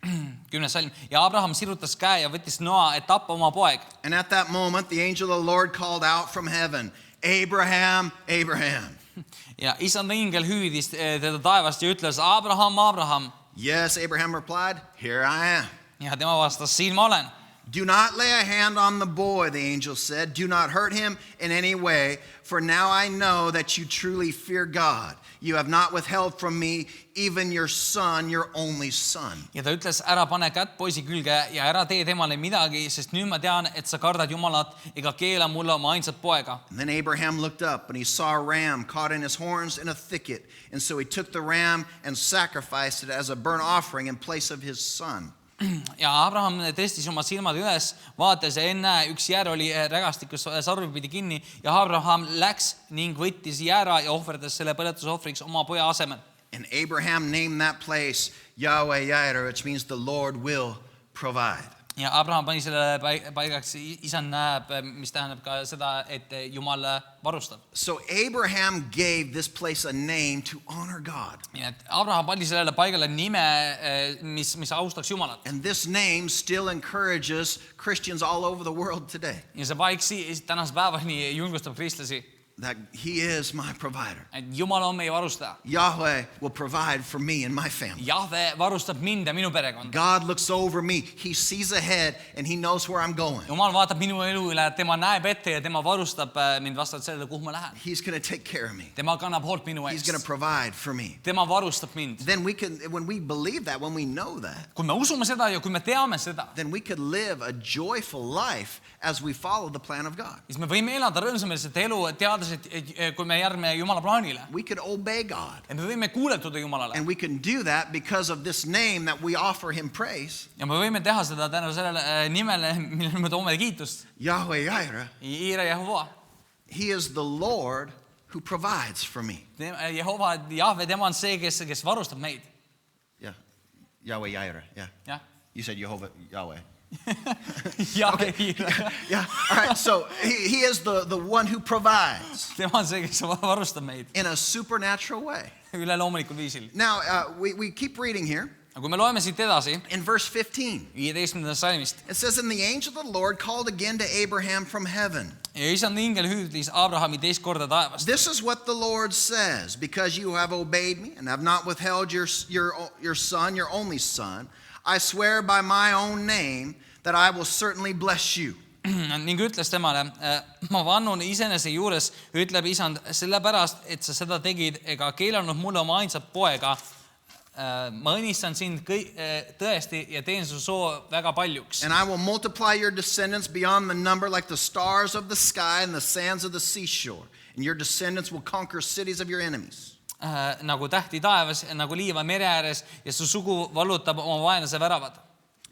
10. salm. Ja Abraham sirutas käe ja võttis noa, et tappa oma poeg. And at that moment, the angel of the Lord called out from heaven, Abraham, Abraham. Ja isanda ingel hüüdis teda taevast ja ütles, Abraham, Abraham. Yes, Abraham replied, here I am. Ja tema vastas, siin ma olen. Do not lay a hand on the boy, the angel said. Do not hurt him in any way, for now I know that you truly fear God. You have not withheld from me even your son, your only son. Ja ta ütles, ära pane kätt poisi külge ja ära tee temale midagi, sest nüüd ma tean, et sa kardad Jumalat ega keela mulle oma ainsat poega. And then Abraham looked up and he saw a ram caught in his horns in a thicket. And so he took the ram and sacrificed it as a burnt offering in place of his son. Ja Abraham tõstis oma silmad üles, vaatas ja enne üks jäär oli rägastikus sarvipidi kinni ja Abraham läks ning võttis jäära ja ohverdas selle põletusohvriks oma poja asemel. And Abraham named that place Yahweh Yireh, which means the Lord will provide. Ja Abraham pani selle paigaks, isand näeb, mis tähendab ka seda, et Jumal varustab. So Abraham gave this place a name to honor God. Ja et Abraham pani sellele paigale nime, mis austaks Jumalat. And this name still encourages Christians all over the world today. Ja see paik tänase päevani julgustab kristlasi. That he is my provider. Et Jumal on meie varustaja. Yahweh will provide for me and my family. Jahve varustab mind ja minu perekonda. God looks over me. He sees ahead and he knows where I'm going. Jumal vaatab minu elu üle, tema näeb ette ja tema varustab mind vastavalt sellele, kuhu ma lähen. He's going to take care of me. Tema kannab hoolt minu He's eest. going to provide for me. Tema varustab mind. Then when we believe that, when we know that, Kui me usume seda ja kui me teame seda, then we could live a joyful life as we follow the plan of God. siis me võime elada rõõmsameelset elu, teades, et kui me järgime Jumala plaanile. We could obey God. Ja me võime kuuletuda Jumalale. And we can do that because of this name that we offer him praise. Ja me võime teha seda tänu sellele nimele, millele me toome kiitust. Yahweh Yireh. Jire Jehova. He is the Lord who provides for me. Jehova, Jahve, tema on see, kes varustab meid. Yeah. Yahweh Yireh. Yeah. Ja. You said Yahweh. Jahve, Yeah. All right. So he is the one who provides tema on see, kes varustab meid in a supernatural way. üleloomulikul viisil. Now, we keep reading here. Aga kui me loeme siit edasi, In verse 15, 15. salmist, it says, And the angel of the Lord called again to Abraham from heaven. ja isand ingel hüüdis Abrahami teist korda taevast. This is what the Lord says, because you have obeyed me and have not withheld your son, your only son, I swear by my own name that I will certainly bless you. ning ütles temale, ma vannun iseenese juures, ütleb isand, sellepärast, et sa seda tegid ega keelanud mulle oma ainsat poega. Ma õnnistan sind tõesti ja teen su soo väga paljuks. And I will multiply your descendants beyond the number like the stars of the sky and the sands of the seashore. And your descendants will conquer cities of your enemies. Nagu tähti taevas, nagu liiva mere ääres ja su sugu vallutab oma vaenlase väravad.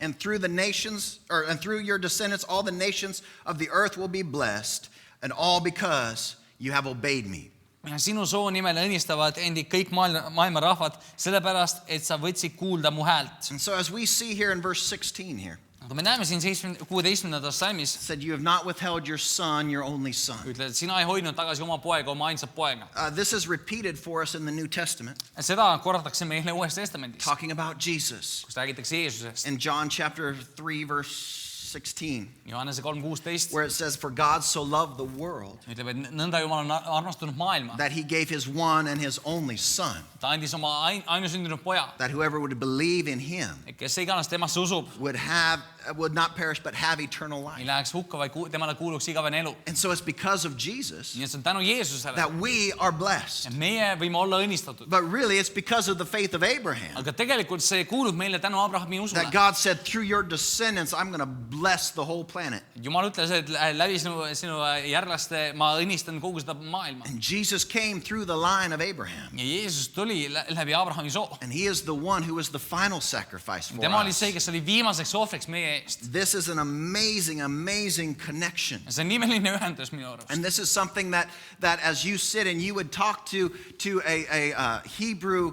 And through the nations, and through your descendants, all the nations of the earth will be blessed, and all because you have obeyed me. Sinu soo nimel õnnistavad endi kõik maailma rahvad, sellepärast, et sa võtsid kuulda mu häält. And so as we see here in verse 16 here, Aga me näeme siin 16. salmis, it said, you have not withheld your son, your only son. ütled, et sina ei hoidnud tagasi oma poega, oma ainsat poega. This is repeated for us in the New Testament, Seda korratakse meile Uues Testamendis, talking about Jesus. kus räägitakse Jeesusest. In John chapter 3, verse 16, Johannese 3:16 where it says, for God so loved the world ütleb, et nõnda Jumal on armastunud maailma. that he gave his one and his only son, Ta andis oma ainusündinud poja, that whoever would believe in him et kes iganes temasse usub, would not perish but have eternal ei life. läheks hukka, vaid temale kuuluks igavene elu. And so it's because of Jesus Nii et see on tänu Jeesusele. that we are blessed. Ja meie võime olla õnnistatud. But really it's because of the faith of Abraham Aga tegelikult see kuulub meile tänu Abrahami that usule. God said, through your descendants, I'm going to bless the whole planet. Jumal ütles, et läbi sinu järglaste ma õnnistan kogu seda maailma. And Jesus came through the line of Abraham. Ja Jeesus tuli läbi Abrahami soo. And he is the one who was the final sacrifice for Tema oli us. see, kes oli viimaseks ohvriks meie eest. This is an amazing, amazing connection. Ja see on nimeline ühendus minu arust. And this is something that as you sit and you would talk to a Hebrew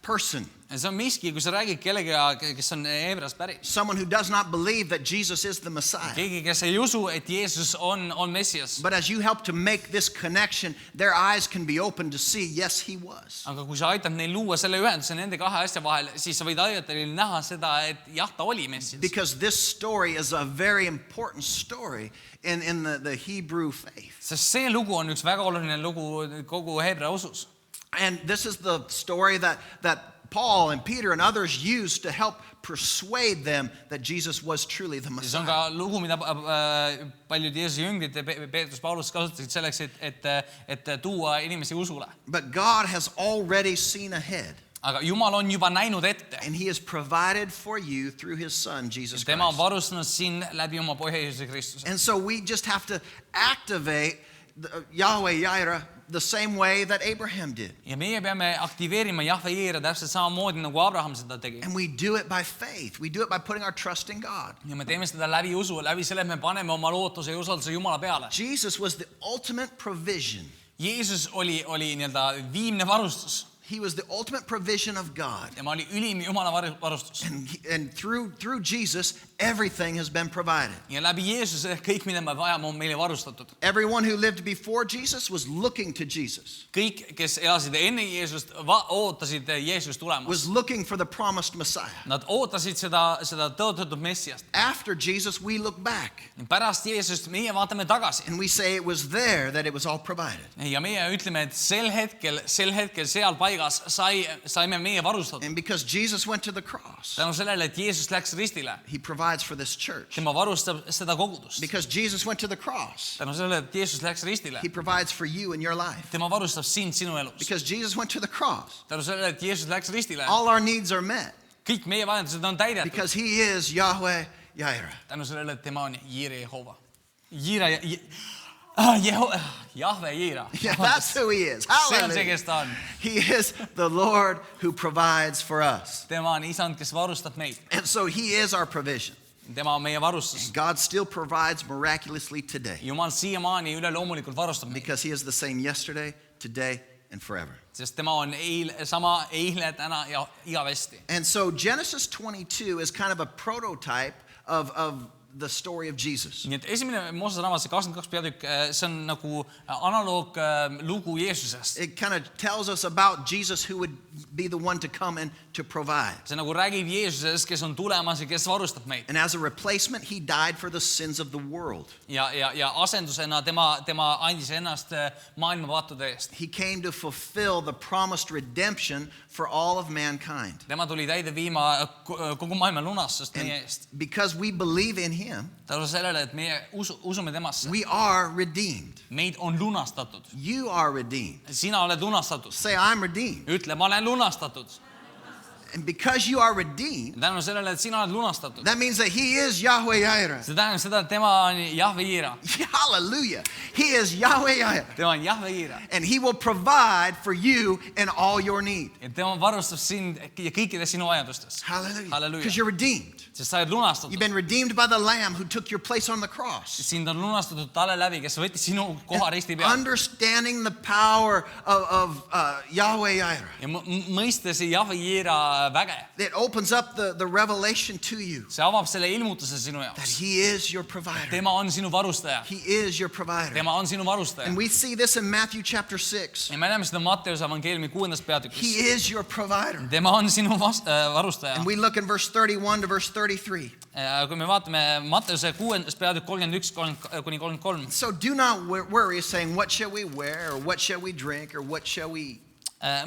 person, Ja see on miski, kui sa räägid kellega, kes on Heebrast pärit. someone who does not believe that Jesus is the Messiah. Keegi, kes ei usu, et Jeesus on Messias. But as you help to make this connection, their eyes can be open to see, yes, he was. Aga kui sa aitad neil luua selle ühenduse nende kahe asja vahel, siis sa võid aidata neil näha seda, et jah, ta oli Messias. Because this story is a very important story in the Hebrew faith. Sest see lugu on üks väga oluline lugu kogu Heebrea usus. And this is the story that Paul and Peter and others used to help persuade them that Jesus was truly the See on Messiah. ka lugu, mida paljud Jeesuse jüngrid ja Peetrus Paulus kasutasid selleks, et tuua inimesi usule. But God has already seen ahead, Aga Jumal on juba näinud ette. and he has provided for you through his son, Jesus Tema on Christ. varustanud sind läbi oma poja Jeesuse Kristuse. And so we just have to activate Yahweh Jireh the same way that Abraham did. Ja meie peame aktiveerima Jahve Jiire täpselt samamoodi, nagu Abraham seda tegi. And we do it by faith. We do it by putting our trust in God. Ja me teeme seda läbi usu, läbi selle, et me paneme oma lootuse ja usalduse Jumala peale. Jesus was the ultimate provision. Jeesus oli nii-öelda viimne varustus. He was the ultimate provision of God. Tema oli ülim Jumala varustus. And through Jesus, everything has been provided. Ja läbi Jeesuse kõik, mida me vajame, on meile varustatud. Everyone who lived before Jesus was looking to Jesus, Kõik, kes elasid enne Jeesust, ootasid Jeesust tulemas. was looking for the promised Messiah. Nad ootasid seda tõotatud Messiast. After Jesus, we look back Pärast Jeesust meie vaatame tagasi. and we say it was there that it was all provided. Ja meie ütleme, et sel hetkel seal paigas saime meie varustatud. And because Jesus went to the cross, Tänu sellele, et Jeesus läks ristile, he provides for this church. tema varustab seda kogudust. Because Jesus went to the cross, Tänu sellele, et Jeesus läks ristile, he provides for you in your life. tema varustab sind sinu elus. Because Jesus went to the cross, Tänu sellele, et Jeesus läks ristile, all our needs are met. kõik meie vajadused on täidetud. Because he is Yahweh Jireh. Tänu sellele, et tema on Jiire Jehova. Jahve Jiira. Yeah, that's who he is. See on see, Hallelujah. kes ta on. He is the Lord who provides for us. Tema on isand, kes varustab meid. And so he is our provision. Tema on meie varustus. God still provides miraculously today Jumal siiamaani üleloomulikult varustab meid. because he is the same yesterday, today, and forever. Sest tema on sama eile, täna ja igavesti. And so Genesis 22 is kind of a prototype of the story of Jesus. Nii et esimene Moosese raamat, see 22 peatükk, see on nagu analoog lugu Jeesusest. It kind of tells us about Jesus who would be the one to come and to provide. See nagu räägib Jeesusest, kes on tulemas ja kes varustab meid. And as a replacement, he died for the sins of the world. Ja asendusena tema andis ennast maailma paatude eest. He came to fulfill the promised redemption for all of mankind. Tema tuli täide viima kogu maailma lunastust meie eest. Because we believe in him, tänu sellele, et meie usume temasse, we are redeemed. meid on lunastatud. You are redeemed. Sina oled lunastatud. Say, I'm redeemed. Ütle, ma olen lunastatud. And because you are redeemed, Tänu sellele, et sina oled lunastatud. that means that he is Yahweh Jireh. See tähendab seda, et tema on Jahve Jiira. Hallelujah. He is Yahweh Jireh. Tema on Jahve Jiira. And he will provide for you in all your need. Ja tema varustab sind ja kõikides sinu vajadustes. Hallelujah. Hallelujah. Because you're redeemed. Sest sa oled lunastatud. You've been redeemed by the Lamb who took your place on the cross. Sind on lunastatud talle läbi, kes võttis sinu koha risti peal. Understanding the power of Yahweh Jireh. Ja mõistes Jahve Jiira väge. It opens up the revelation to you See avab selle ilmutuse sinu that jaoks. he is your provider. Tema on sinu varustaja. He is your provider. Tema on sinu varustaja. And we see this in Matthew chapter 6. Ja me näeme seda Matteuse evangeeliumi 6. peatükis. He is your provider. Tema on sinu varustaja. And we look in verse 31 to verse 33. Kui me vaatame Matteuse 6. peatükk 31 kuni 33. So do not worry saying, what shall we wear, or what shall we drink, or what shall we eat?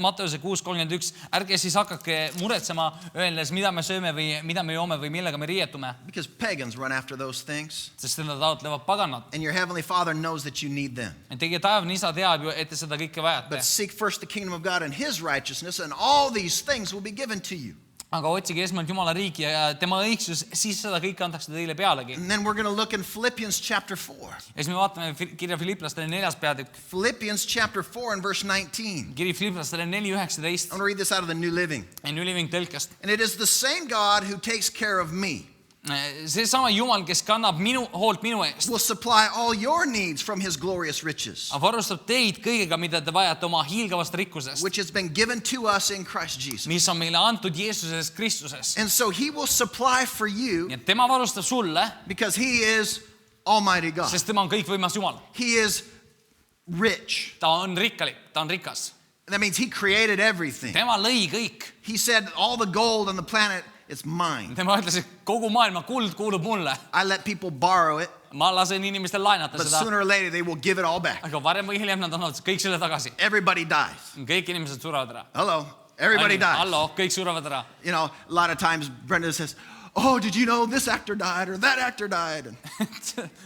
Matteuse 6.31. Ärge siis hakake muretsema, öeldes, mida me sööme või mida me joome või millega me riietume. Because pagans run after those things. Sest seda taotlevad paganad. And your heavenly Father knows that you need them. Teie taevane isa teab ju, et te seda kõike vajate. But seek first the kingdom of God and his righteousness, and all these things will be given to you. Aga otsige esmalt Jumala riiki ja tema õigsus, siis seda kõike antakse teile pealegi. And then we're going to look in Philippians chapter 4. Ja siis me vaatame kirja Filiplastele 4. peatükk. Philippians chapter 4 and verse 19. Kiri Filiplastele 4.19. I'm going to read this out of the New Living. New Living tõlkest. And it is the same God who takes care of me. See sama Jumal, kes kannab hoolt minu eest. Will supply all your needs from his glorious riches, Varustab teid kõigega, mida te vajate oma hiilgavast rikkusest, which has been given to us in Christ Jesus. mis on meile antud Jeesuses Kristuses. And so he will supply for you Ja tema varustab sulle, because he is Almighty God. sest tema on kõikvõimas Jumal. He is rich. Ta on rikkalik, ta on rikas. That means he created everything. Tema lõi kõik. He said all the gold on the planet, it's mine. Tema ütles, et kogu maailma kuld kuulub mulle. I let people borrow it, Ma lasen inimestel laenata but seda, sooner or later they will give it all back. aga varem või hiljem nad annavad kõik selle tagasi. Everybody dies. Kõik inimesed surevad ära. Hello. Everybody dies. Hallo, kõik surevad ära. You know, a lot of times Brenda says, oh, did you know this actor died or that actor died?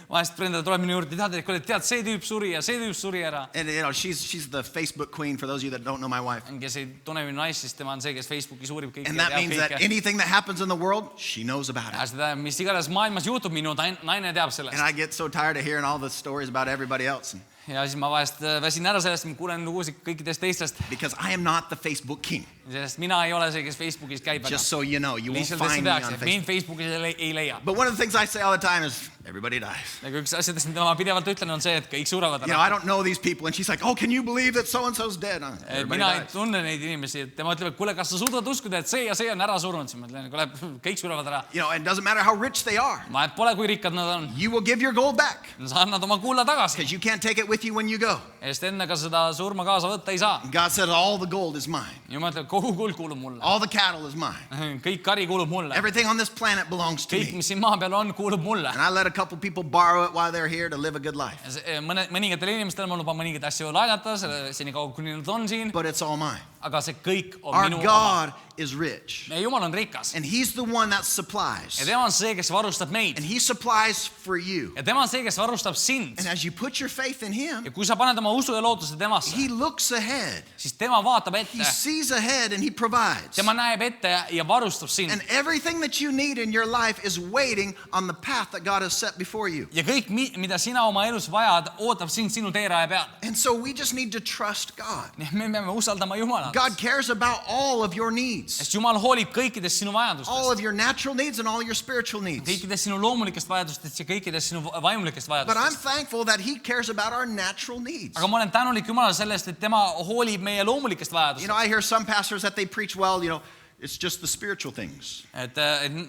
Vahest Brenda tuleb minu juurde, tead, see tüüp suri ja see tüüp suri ära. And you know, she's the Facebook queen for those of you that don't know my wife. Kes ei tunne minu naist, siis tema on see, kes Facebookis uurib kõike. And that means that anything that happens in the world, she knows about it. Seda, mis iganes maailmas juhtub, minu naine teab sellest. And I get so tired of hearing all the stories about everybody else. Ja siis ma vahest väsin ära sellest, ma kuulen lugusid kõikidest teistest. Because I am not the Facebook king. Sest mina ei ole see, kes Facebookis käib. Just so you know, you won't Lihtsalt find me on mind Facebook. Facebookis ei leia. But one of the things I say all the time is, everybody dies. Aga üks asjadest, mida ma pidevalt ütlen, on see, et kõik surevad You know, I ära. don't know these people. And she's like, oh, can you believe that so-and-so's dead? Everybody Mina ei dies. tunne neid inimesi. Tema ütleb, et kuule, kas sa suudad uskuda, et see ja see on ära surunud? Siis ma ütlen, kuule, kõik surevad ära. You know, and it doesn't matter how rich they are. Ma pole, kui rikkad nad on. You will give your gold back. Sa annad oma kulla tagasi. Because you can't take it with you when you go. Sest enne ka seda surma kaasa võtta ei saa. God said, all the gold is mine. Jumal ütleb, kogu kuld kuulub mulle. All the cattle is mine. Kõik kari kuulub mulle. Everything on this planet belongs to Kõik, me. mis siin maa peal on, kuulub mulle. And I let a couple people borrow it while they're here to live a good life. Mõningatele inimestele ma luban mõningaid asju laenata, senikaua kuni nad on siin. But it's all mine. Aga see kõik on Our minu oma. God is rich. Meie Jumal on rikas. And he's the one that Ja supplies. tema on see, kes varustab meid. And he supplies for you. Ja tema on see, kes varustab sind. And as you put your faith in him, Ja kui sa paned oma usu ja lootuse temasse, he looks ahead. siis tema vaatab He ette. sees ahead and he provides. Tema näeb ette ja varustab sind. And everything that you need in your life is waiting on the path that God has set before you. Ja kõik, mida sina oma elus vajad, ootab sind sinu teeraja peal. And so we just need to trust God. Nii et me peame usaldama Jumalat. God cares about all of your needs, Sest Jumal hoolib kõikidest sinu all vajadustest. of your natural needs and all your spiritual needs. Kõikidest sinu loomulikest vajadustest ja kõikidest sinu vaimulikest But I'm vajadustest. thankful that he cares about our natural needs. Aga ma olen tänulik Jumalale sellest, et tema hoolib meie loomulikest You know, vajadustest. I hear some pastors that they preach, well, you know, it's just the spiritual things. Et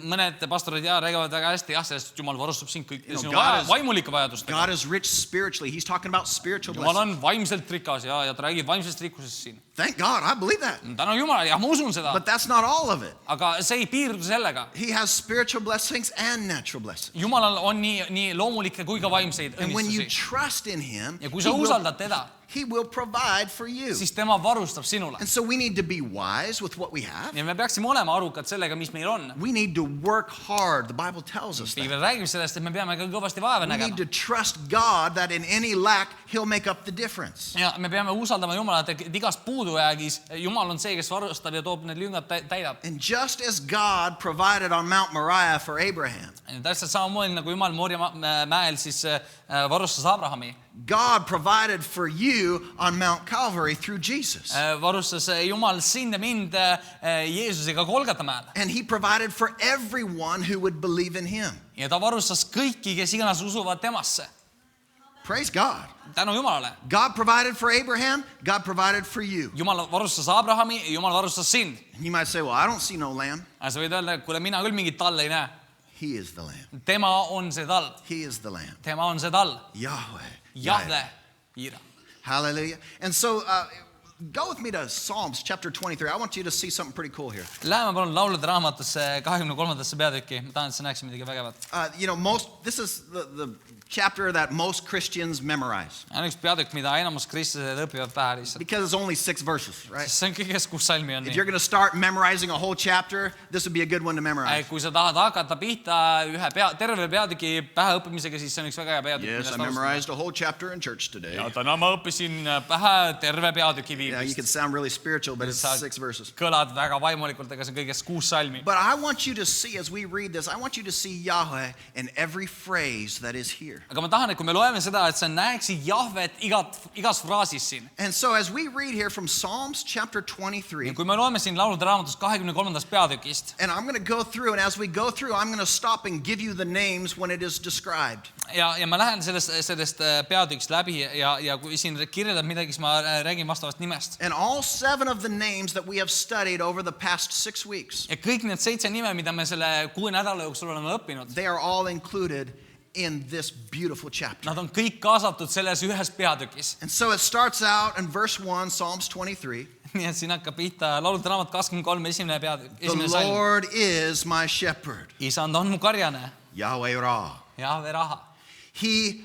mõned pastorid räägivad väga hästi, jah, sellest Jumal varustab sind kõikidest No, sinu God is- vaimulike vajadustega. God is rich spiritually. He's talking about spiritual Jumal blessings. on vaimselt rikas ja ta räägib vaimsest rikkusest siin. Thank God, I believe that. Tänu Jumalale, jah, ma usun seda. But that's not all of it. Aga see ei piirdu sellega. He has spiritual blessings and natural blessings. Jumalal on nii loomulikke kui ka vaimseid And when you õnnistusi. trust in him, Ja kui sa usaldad teda, he will provide for you. siis tema varustab sinule. And so we need to be wise with what we have. ja me peaksime olema arukad sellega, mis meil on. We need to work hard. The Bible tells us that. Piibel räägib sellest, et me peame ka kõvasti vaeva We need nägema. to trust God that in any lack, he'll make up the difference. ja me peame usaldama Jumalat, et igas puudujäägis Jumal on see, kes varustab ja toob need lüngad täidab. And just as God provided on Mount Moriah for Abraham, täpselt samamoodi nagu Jumal Moria mäel siis varustas Abrahami. God provided for you on Mount Calvary through Jesus. varustas Jumal sind ja mind Jeesusega Golgata mäel. And he provided for everyone who would believe in him. ja ta varustas kõiki, kes iganes usuvad temasse. Praise God. tänu Jumalale. God provided for Abraham, God provided for you. Jumal varustas Abrahami ja Jumal varustas sind. And you might say, well, I don't see no lamb. aga sa võid öelda, kuule, mina küll mingit tall ei näe. He is the lamb. tema on see tall. He is the lamb. tema on see tall. Yahweh. Jahve, Iira. Hallelujah. And so go with me to Psalms chapter 23. I want you to see something pretty cool here. Läheme palun laulude raamatusse 23. peatükki. Ma tahan, et sa näeksid midagi vägevat. This is the chapter that most Christians memorize. on üks peatükk, mida enamus kristlased õpivad pähe lihtsalt. Because it's only 6 verses, right? see on kõigest 6 salmi on If nii. you're going to start memorizing a whole chapter, this would be a good one to memorize. kui sa tahad hakata pihta terve peatüki päheõppimisega, siis see on üks väga hea peatükk. Yes, I memorized a whole chapter in church today. ja täna ma õppisin pähe terve peatüki Yeah, you piiblist. can sound really spiritual, but it's Sa 6 verses. kõlad väga vaimulikult, aga see on kõigest 6 salmi. But I want you to see, as we read this, I want you to see Yahweh in every phrase that is here. aga ma tahan, et kui me loeme seda, et sa näeksid Jahvet igas fraasis siin. And so as we read here from Psalms chapter 23, ja kui me loeme siin laulude raamatust 23. peatükist, and I'm going to go through, and as we go through, I'm going to stop and give you the names when it is described. ja ma lähen sellest peatükist läbi ja kui siin kirjeldab midagi, siis ma räägin vastavast nimest. And all 7 of the names that we have studied over the past 6 weeks, ja kõik need 7 nime, mida me selle 6 nädala jooksul oleme õppinud, they are all included in this beautiful chapter. nad on kõik kaasatud selles ühes peatükis. And so it starts out in verse 1, Psalms 23. nii et siin hakkab pihta laulude raamat 23, esimene peatükk, The esimene salm. Lord is my shepherd, Isand on mu karjane, Yahweh Ra. Jahve raha. He,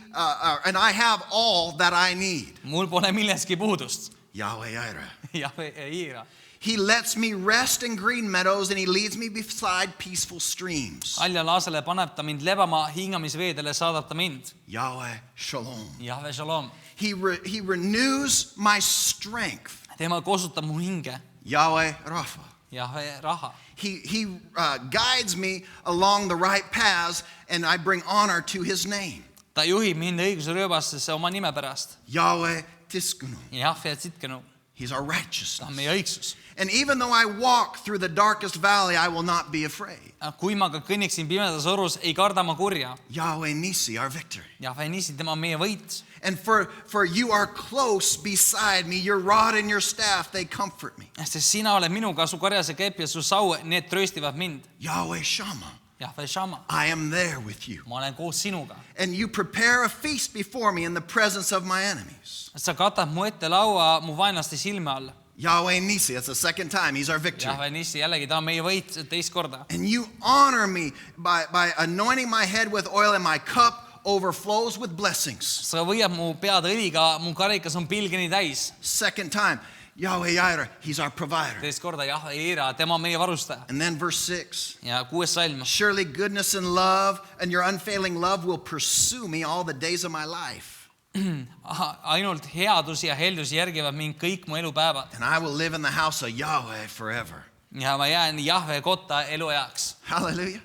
and I have all that I need, mul pole millestki puudust, Yahweh Jireh. Jahve Iira. He lets me rest in green meadows, and he leads me beside peaceful streams. Haljale aasale paneb ta mind lebama, hingamisveedele saadab ta mind. Yahweh Shalom. Jahve Shalom. He renews my strength. tema kosutab mu hinge, Yahweh Rapha. Jahve raha. He guides me along the right paths, and I bring honor to his name. ta juhib mind õiguse rööbastesse oma nime pärast. Yahweh Tiskanu. Jahve Tsitkenu, He's our ta on righteousness. meie õigsus. And even though I walk through the darkest valley, I will not be afraid. kui ma ka kõnniksin pimedas õrus, ei karda ma kurja. Yahweh Nisi, our victory. Jahve Nissi, tema on meie võit. And for you are close beside me, your rod and your staff, they comfort me. sest sina oled minuga, su karjase kepp ja su sau, need trööstivad mind. Yahweh Shammah, Jahve Shama, I am there with you. ma olen koos sinuga. And you prepare a feast before me in the presence of my enemies. sa katad mu ette laua mu vaenlaste silme all. Yahweh Nisi, that's the second time, he's our victory. Jahve Nissi, jällegi ta on meie võit teist korda. And you honor me by anointing my head with oil, and my cup overflows with blessings. sa võiad mu pead õliga, mu karikas on pilgeni täis. Second time, Yahweh Jireh, he's our provider. teist korda Jahve Iira, tema on meie varustaja. And then verse 6, ja 6. salm. surely goodness and love and your unfailing love will pursue me all the days of my life. ainult headus ja heldus järgivad mind kõik mu elupäevad. And I will live in the house of Yahweh forever. ja ma jään Jahve kotta eluajaks. Hallelujah.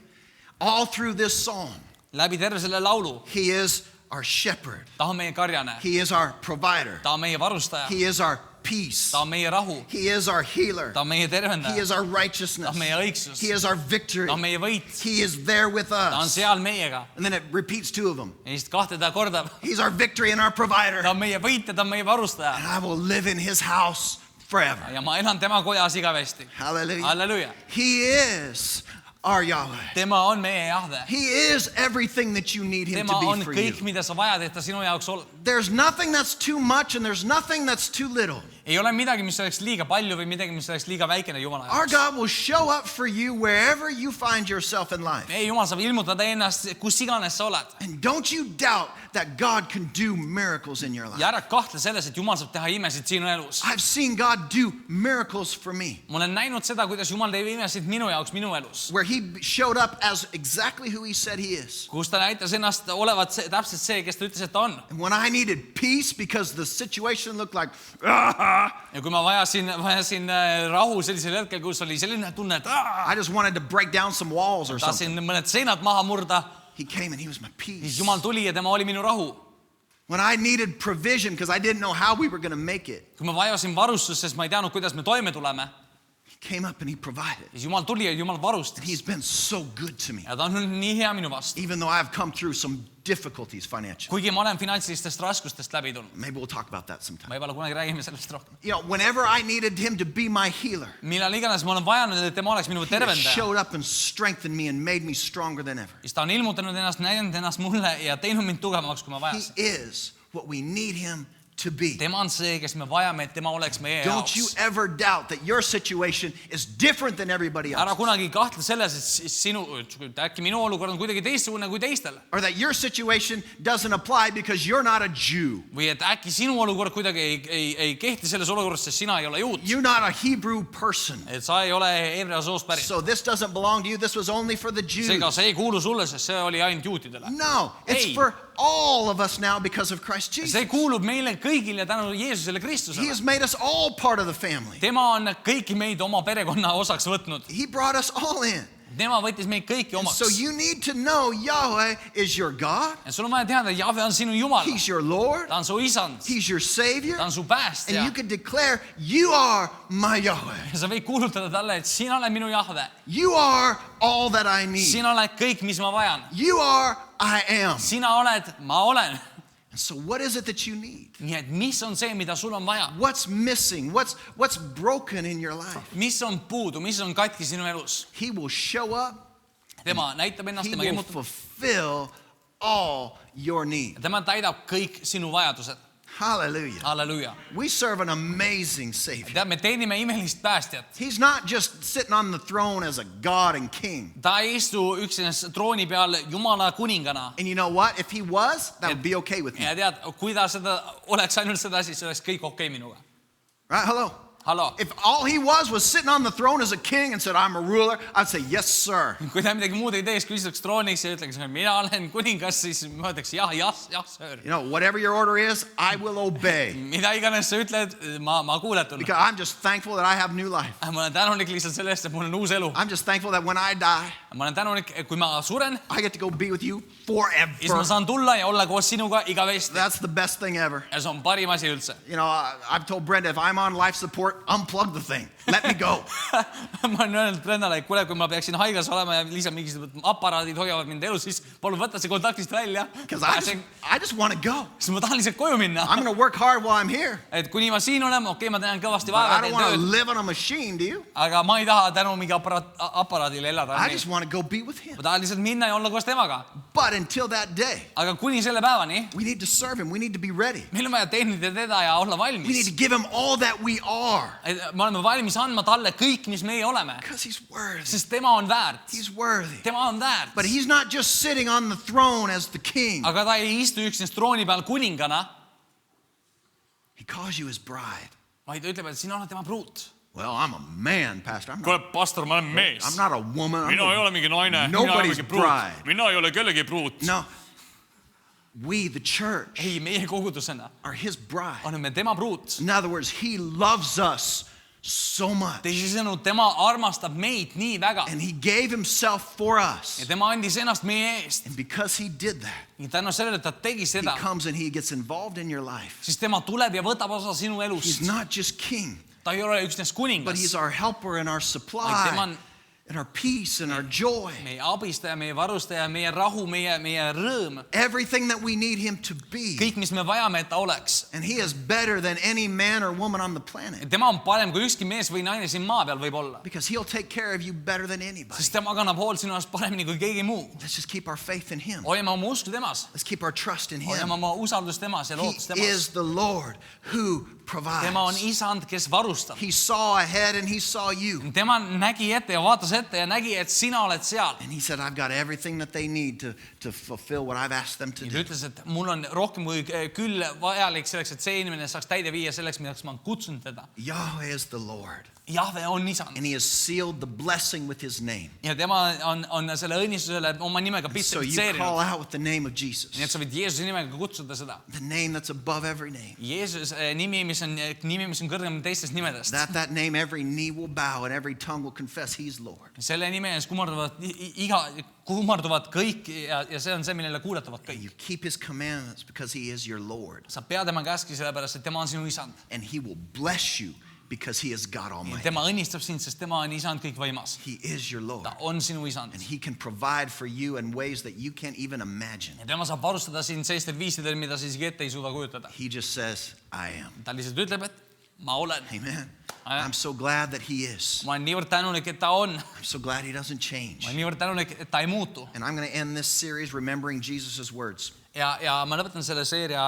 All through this psalm, läbi terve selle laulu, he is our shepherd. ta on meie karjane, He is our provider. ta on meie varustaja, He is our peace. ta on meie rahu, He is our healer. ta on meie He tervendaja, is our ta righteousness. on meie õigsus, He is our victory. ta on meie võit, He is there with ta on us. seal meiega. And then it repeats 2 of them. ja siis 2 ta kordab, He's our victory and our provider. ta on meie võit ja ta on meie varustaja. And I will live in his house forever. ja ma elan tema kojas igavesti. Hallelujah. halleluuja, He is our Yahweh. tema on meie Jahve, He is everything that you need him tema to on be for kõik, you. mida sa vajad, et ta sinu jaoks olla. There's nothing that's too much and there's nothing that's too little. ei ole midagi, mis oleks liiga palju või midagi, mis oleks liiga väikene Jumala Our jaoks. God will show up for you wherever you find yourself in life. Ei, Jumal saab ilmutada ennast, kus iganes sa oled. And don't you doubt that God can do miracles in your life. Ja ära kahtle selles, et Jumal saab teha imesid sinu elus. I've seen God do miracles for me, Ma olen näinud seda, kuidas Jumal teeb imesid minu jaoks, minu elus. where he showed up as exactly who he said he is. Kus ta näitas ennast olevat täpselt see, kes ta ütles, et ta on. And when I needed peace because the situation looked like, Ja kui ma vajasin rahu sellisel hetkel, kus oli selline tunne, et I just wanted to break down some walls or something. tahtsin mõned seinad maha murda, He came and he was my siis peace. Jumal tuli ja tema oli minu rahu. When I needed provision because I didn't know how we were going to make it, Kui ma vajasin varustust, sest ma ei teadnud, kuidas me toime tuleme, he came up and he provided. siis Jumal tuli ja Jumal varustas. He's been so good to me, Ja ta on olnud nii hea minu vastu. even though I've come through some difficulties financially. Kuigi ma olen finantsilistest raskustest läbi tulnud. Maybe we'll talk about that sometime. Võib-olla kunagi räägime sellest rohkem. You know, whenever I needed him to be my healer, Millal iganes ma olen vajanud, et tema oleks minu he tervendaja. showed up and strengthened me and made me stronger than ever. Siis ta on ilmutanud ennast, näidanud ennast mulle ja teinud mind tugevamaks, kui ma He vajasin. is what we need him to be. Tema on see, kes me vajame, et tema oleks meie Don't you jaoks. ever doubt that your situation is different than everybody Ära else. kunagi kahtle selles, et äkki minu olukord on kuidagi teistsugune kui teistel. Or that your situation doesn't apply because you're not a Jew. Või et äkki sinu olukord kuidagi ei kehti selles olukorras, sest sina ei ole juut. You're not a Hebrew person. Et sa ei ole heebrea soost pärit. So this doesn't belong to you. This was only for the Seega Jews. see ei kuulu sulle, sest see oli ainult juutidele. No, it's Ei. for all of us now because of Christ Jesus. See kuulub meile kõigile tänu Jeesusele He Kristusele. has made us all part of the family. Tema on kõiki meid oma perekonna osaks võtnud. He brought us all in. Tema võttis meid kõiki omaks. So you need to know Yahweh is your God. Ja sul on vaja teada, et Jahve on sinu Jumal. He's your Lord. Ta on su isand. He's your Savior. Ta on su And päästja. you can declare, you are my Yahweh. Ja sa võid kuulutada talle, et sina oled minu Jahve. You are all that I need. Sina oled kõik, mis ma vajan. You are, I am. Sina oled, ma olen. And so what is it that you need? Nii et mis on see, mida sul on vaja? What's missing? What's broken in your life? Mis on puudu, mis on katki sinu elus? He will show up. Tema näitab ennast, He tema will ilmutab. fulfill all your needs. Tema täidab kõik sinu vajadused. Hallelujah. Halleluuja. We serve an amazing Savior. Tead, me teenime imelist päästjat. He's not just sitting on the throne as a God and King. Ta ei istu üksnes trooni peal Jumala kuningana. And you know what? If he was, that would be okay with me. Ja tead, kui ta seda oleks ainult seda, siis oleks kõik okei minuga. Right? Hello? Hallo. If all he was sitting on the throne as a king and said, I'm a ruler, I'd say, yes, sir. Kui ta midagi muud ei teeks, kui istuks trooniks ja ütleks, et mina olen kuningas, siis ma ütleks jah, söör. You know, whatever your order is, I will obey. Mida iganes sa ütled, ma kuuletun. Because I'm just thankful that I have new life. Ma olen tänulik lihtsalt selle eest, et mul on uus elu. I'm just thankful that when I die, Ma olen tänulik, et kui ma suren, I get to go be with you siis ma forever. saan tulla ja olla koos sinuga igavesti. That's the best thing ever. Ja see on parim asi üldse. You know, I've told Brenda, if I'm on life support, unplug the thing. Let me go. Ma olen öelnud Brendale, et kuule, kui ma peaksin haiglas olema ja lihtsalt mingisugused aparaadid hoiavad mind elus, siis palun võta see kontaktist välja. Because I just want to go. Siis ma tahan lihtsalt koju minna. I'm going to work hard while I'm here. Et kuni ma siin olen, okei, ma teen kõvasti But vaeva, I don't teen want to tööd. live on a machine, do you? Aga ma ei taha tänu mingi aparaadile elada. I just want to go be with him. Ma tahan lihtsalt minna ja olla koos temaga. But until that day, Aga kuni selle päevani, we need to serve him. We need to be ready. meil on vaja teenida teda ja olla We need valmis. to give him all that we are. Me oleme valmis andma talle kõik, mis meie oleme. Because he's worthy. Sest tema on väärt. He's worthy. Tema on väärt. But he's not just sitting on the throne as the king. Aga ta ei istu üksnes trooni peal kuningana, He calls you his bride. vaid ta ütleb, et sina oled tema pruut. Well, I'm a man, pastor. Kuule, pastor, ma olen mees. I'm not a woman. I'm Mina ei ole mingi naine. Nobody's bride. Mina ei ole kellegi pruut. No. We, the church, Ei, meie kogudusena are his bride. oleme tema pruut. In other words, he loves us so much. Teisisõnu, tema armastab meid nii väga. And he gave himself for Ja us. tema andis ennast meie eest. And because he did that, Ja tänu sellele, et ta tegi he seda, comes and he gets involved in your life. siis tema tuleb ja võtab osa sinu He's elust. not just king, Ta ei ole üksnes but kuningas, he's our helper and our vaid tema supply. on and our peace and our joy. meie abistaja, meie varustaja, meie rahu, meie rõõm. Everything that we need him to be. kõik, mis me vajame, et ta oleks. And he is better than any man or woman on the planet. tema on parem kui ükski mees või naine siin maa peal võib olla. Because he'll take care of you better than anybody. sest tema kannab hoolt sinu eest paremini kui keegi muu. Let's just keep our faith in him. hoiame oma usku temas. Let's keep our trust in him. hoiame oma usaldust temas ja He lootust temas. is the Lord who provides. tema on isand, kes varustab. He saw ahead and he saw you. tema nägi ette ja vaatas ette ja nägi, et sina oled seal. And he said, I've got everything that they need to fulfill what I've asked them to ja do. ta ütles, et mul on rohkem kui küll vajalik selleks, et see inimene saaks täide viia selleks, milleks ma olen kutsunud teda. Yahweh is the Lord. Jahve on isand. And he has sealed the blessing with his name. ja tema on selle õnnistusele oma nimega So you pitsifitseerinud. call out with the name of Jesus. nii et sa võid Jeesuse nimega kutsuda seda. The name that's above every name. Jeesus nimi, mis on kõrgem teistest nimedest. That name every knee will bow and every tongue will confess he's Lord. selle nime ees kummarduvad kõik ja see on see, millele kuuletavad kõik. You keep his commandments because he is your Lord. sa pead tema käski sellepärast, et tema on sinu isand. And he will bless you because he is God Almighty. tema õnnistab sind, sest tema on isand kõikvõimas. He is your Lord. ta on sinu isand. And he can provide for you in ways that you can't even imagine. ja tema saab varustada sind sellistel viisidel, mida sa isegi ette ei suuda kujutada. He just says, I am. ta lihtsalt ütleb, et ma olen. Amen. I'm so glad that he is. ma olen niivõrd tänulik, et ta on. I'm so glad he doesn't change. ma olen niivõrd tänulik, et ta ei muutu. And I'm going to end this series remembering Jesus' words. ja ma lõpetan selle seeria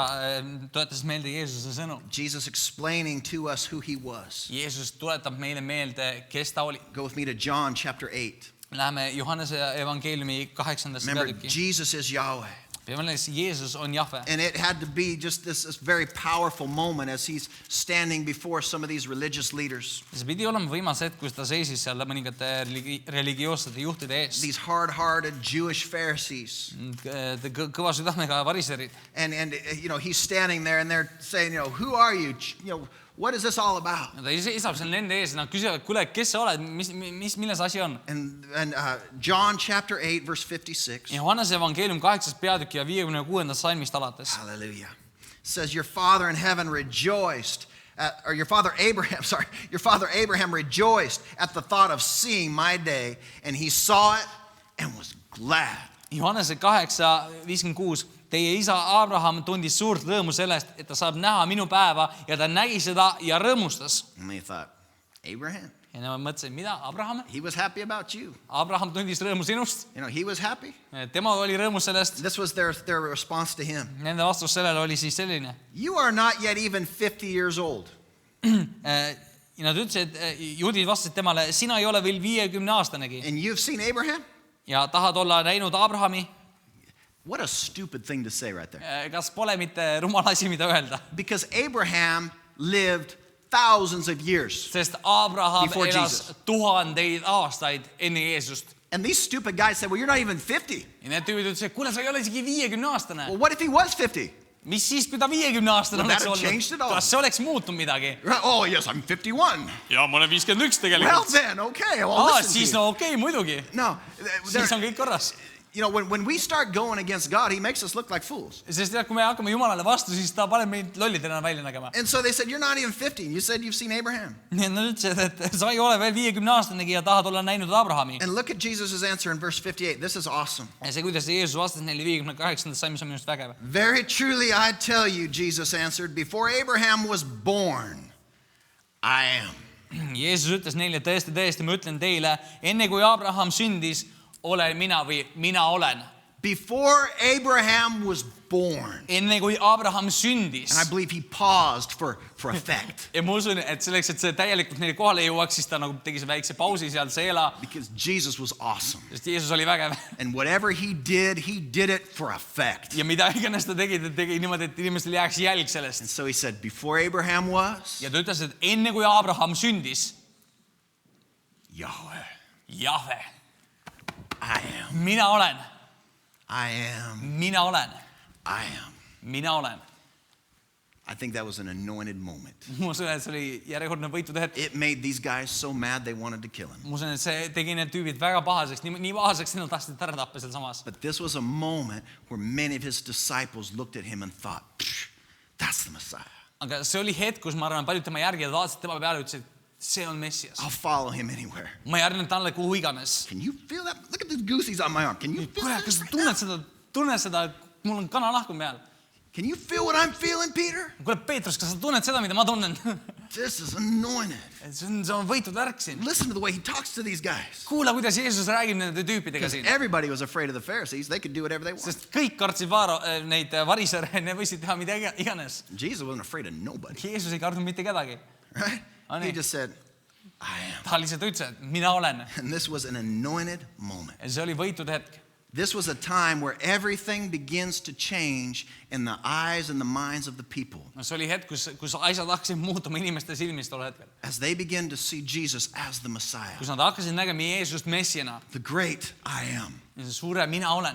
toetades meelde Jeesuse sõnu. Jesus explaining to us who he was. Jeesus tuletab meile meelde, kes ta oli. Go with me to John chapter 8. Läheme Johannese evangeeliumi 8. Remember, peatükki. Jesus is Yahweh. Jeesus on Jahve. And it had to be just this very powerful moment as he's standing before some of these religious leaders. see pidi olema võimas hetk, kus ta seisis seal mõningate religioossete juhtide ees. These hard-hearted Jewish Pharisees. kõva südamega variserid. And you know, he's standing there and they're saying, you know, who are you? You know, what is this all about? ta seisab seal nende ees ja nad küsivad, kuule, kes sa oled, milles asi on? And John chapter 8 verse 56. Johannese evangeelium 8. peatükki ja 56. salmist alates. Hallelujah. It says, your father in heaven rejoiced or your father Abraham rejoiced at the thought of seeing my day, and he saw it and was glad. Johannese 8:56. Teie isa Abraham tundis suurt rõõmu sellest, et ta saab näha minu päeva ja ta nägi seda ja rõõmustas. And they thought, Abraham? ja ma mõtlesin, mida? Abraham? He was happy about you. Abraham tundis rõõmu sinust. You know, he was happy. tema oli rõõmus sellest. This was their response to him. Nende vastus sellele oli siis selline. You are not yet even 50 years old. ja nad ütlesid, juudid vastasid temale, sina ei ole veel 50-aastanegi. And you've seen Abraham? ja tahad olla näinud Abrahami? What a stupid thing to say right there. kas pole mitte rumal asi, mida öelda? Because Abraham lived thousands of years. Sest Abraham Before elas Jesus. tuhandeid aastaid enne Jeesust. And these stupid guys said, well, you're not even 50. ja need tüübid ütlesid, kuule, sa ei ole isegi 50-aastane. Well, what if he was 50? mis siis, kui ta 50-aastane Well, oleks that changed it all. olnud? kas see oleks muutnud midagi? Oh, yes, I'm 51. ja ma olen 51 Well, tegelikult. then, okay. Well, listen siis to you. no okei, muidugi. No, siis on kõik korras. you know, when we start going against God, he makes us look like fools. sest kui me hakkame Jumalale vastu, siis ta paneb meid lollidena välja nägema. And so they said, you're not even 50. You said you've seen Abraham. nii et nad ütlesid, et sa ei ole veel 50-aastanegi ja tahad olla näinud Abrahami. And look at Jesus' answer in verse 58. This is awesome. ja see, kuidas Jeesus vastas neile 58. salmis, on minust vägev. Very truly I tell you, Jesus answered, before Abraham was born, I am. Jeesus ütles neile, tõesti, ma ütlen teile, enne kui Abraham sündis, olen mina või mina olen. Before Abraham was born. enne kui Abraham sündis. And I believe he paused for effect. ja ma usun, et selleks, et see täielikult neile kohale jõuaks, siis ta nagu tegi see väikse pausi seal seela. Because Jesus was awesome. Sest Jeesus oli vägev. And whatever he did it for effect. ja mida iganes ta tegi niimoodi, et inimestel jääks jälg sellest. And so he said, before Abraham was. ja ta ütles, et enne kui Abraham sündis. Yahweh. Jahve. I am. mina olen. I am. mina olen. I am. mina olen. I think that was an anointed moment. ma usun, et see oli järjekordne võitude hetk. It made these guys so mad they wanted to kill him. ma usun, et see tegi need tüübid väga pahaseks, nii pahaseks, et nad tahtsid ära tappa seal samas. But this was a moment where many of his disciples looked at him and thought, that's the Messiah. aga see oli hetk, kus ma arvan, paljud tema järgijad vaatasid tema peale ja ütlesid, see on Messias. I'll follow him anywhere. Ma järgnen talle kuhu iganes. Can you feel that? Look at the goosies on my arm. Can you feel Kuule, that? kas sa tunned seda, et mul on kananahku peal? Can you feel what I'm feeling, Peter? Kuule, Peetrus, kas sa tunned seda, mida ma tunnen? This is anointed. See on võitud värk siin. Listen to the way he talks to these guys. Kuula, kuidas Jeesus räägib nende tüüpidega Because siin. everybody was afraid of the Pharisees. They could do whatever they want. Sest kõik kartsid neid varisere, ne võisid teha mida iganes. Jesus wasn't afraid of nobody. Jeesus ei kartnud mitte kedagi. Right? Oh, He nee. just said, I am. Ta lihtsalt ütles, et mina olen. And this was an anointed moment. Ja see oli võitud hetk. This was a time where everything begins to change in the eyes and the minds of the people. No, see oli hetk, kus asjad hakkasid muutuma inimeste silmis tol hetkel. As they begin to see Jesus as the Messiah, Kus nad hakkasid nägema Jeesust Messiana. the great I am. Ja see suure mina olen.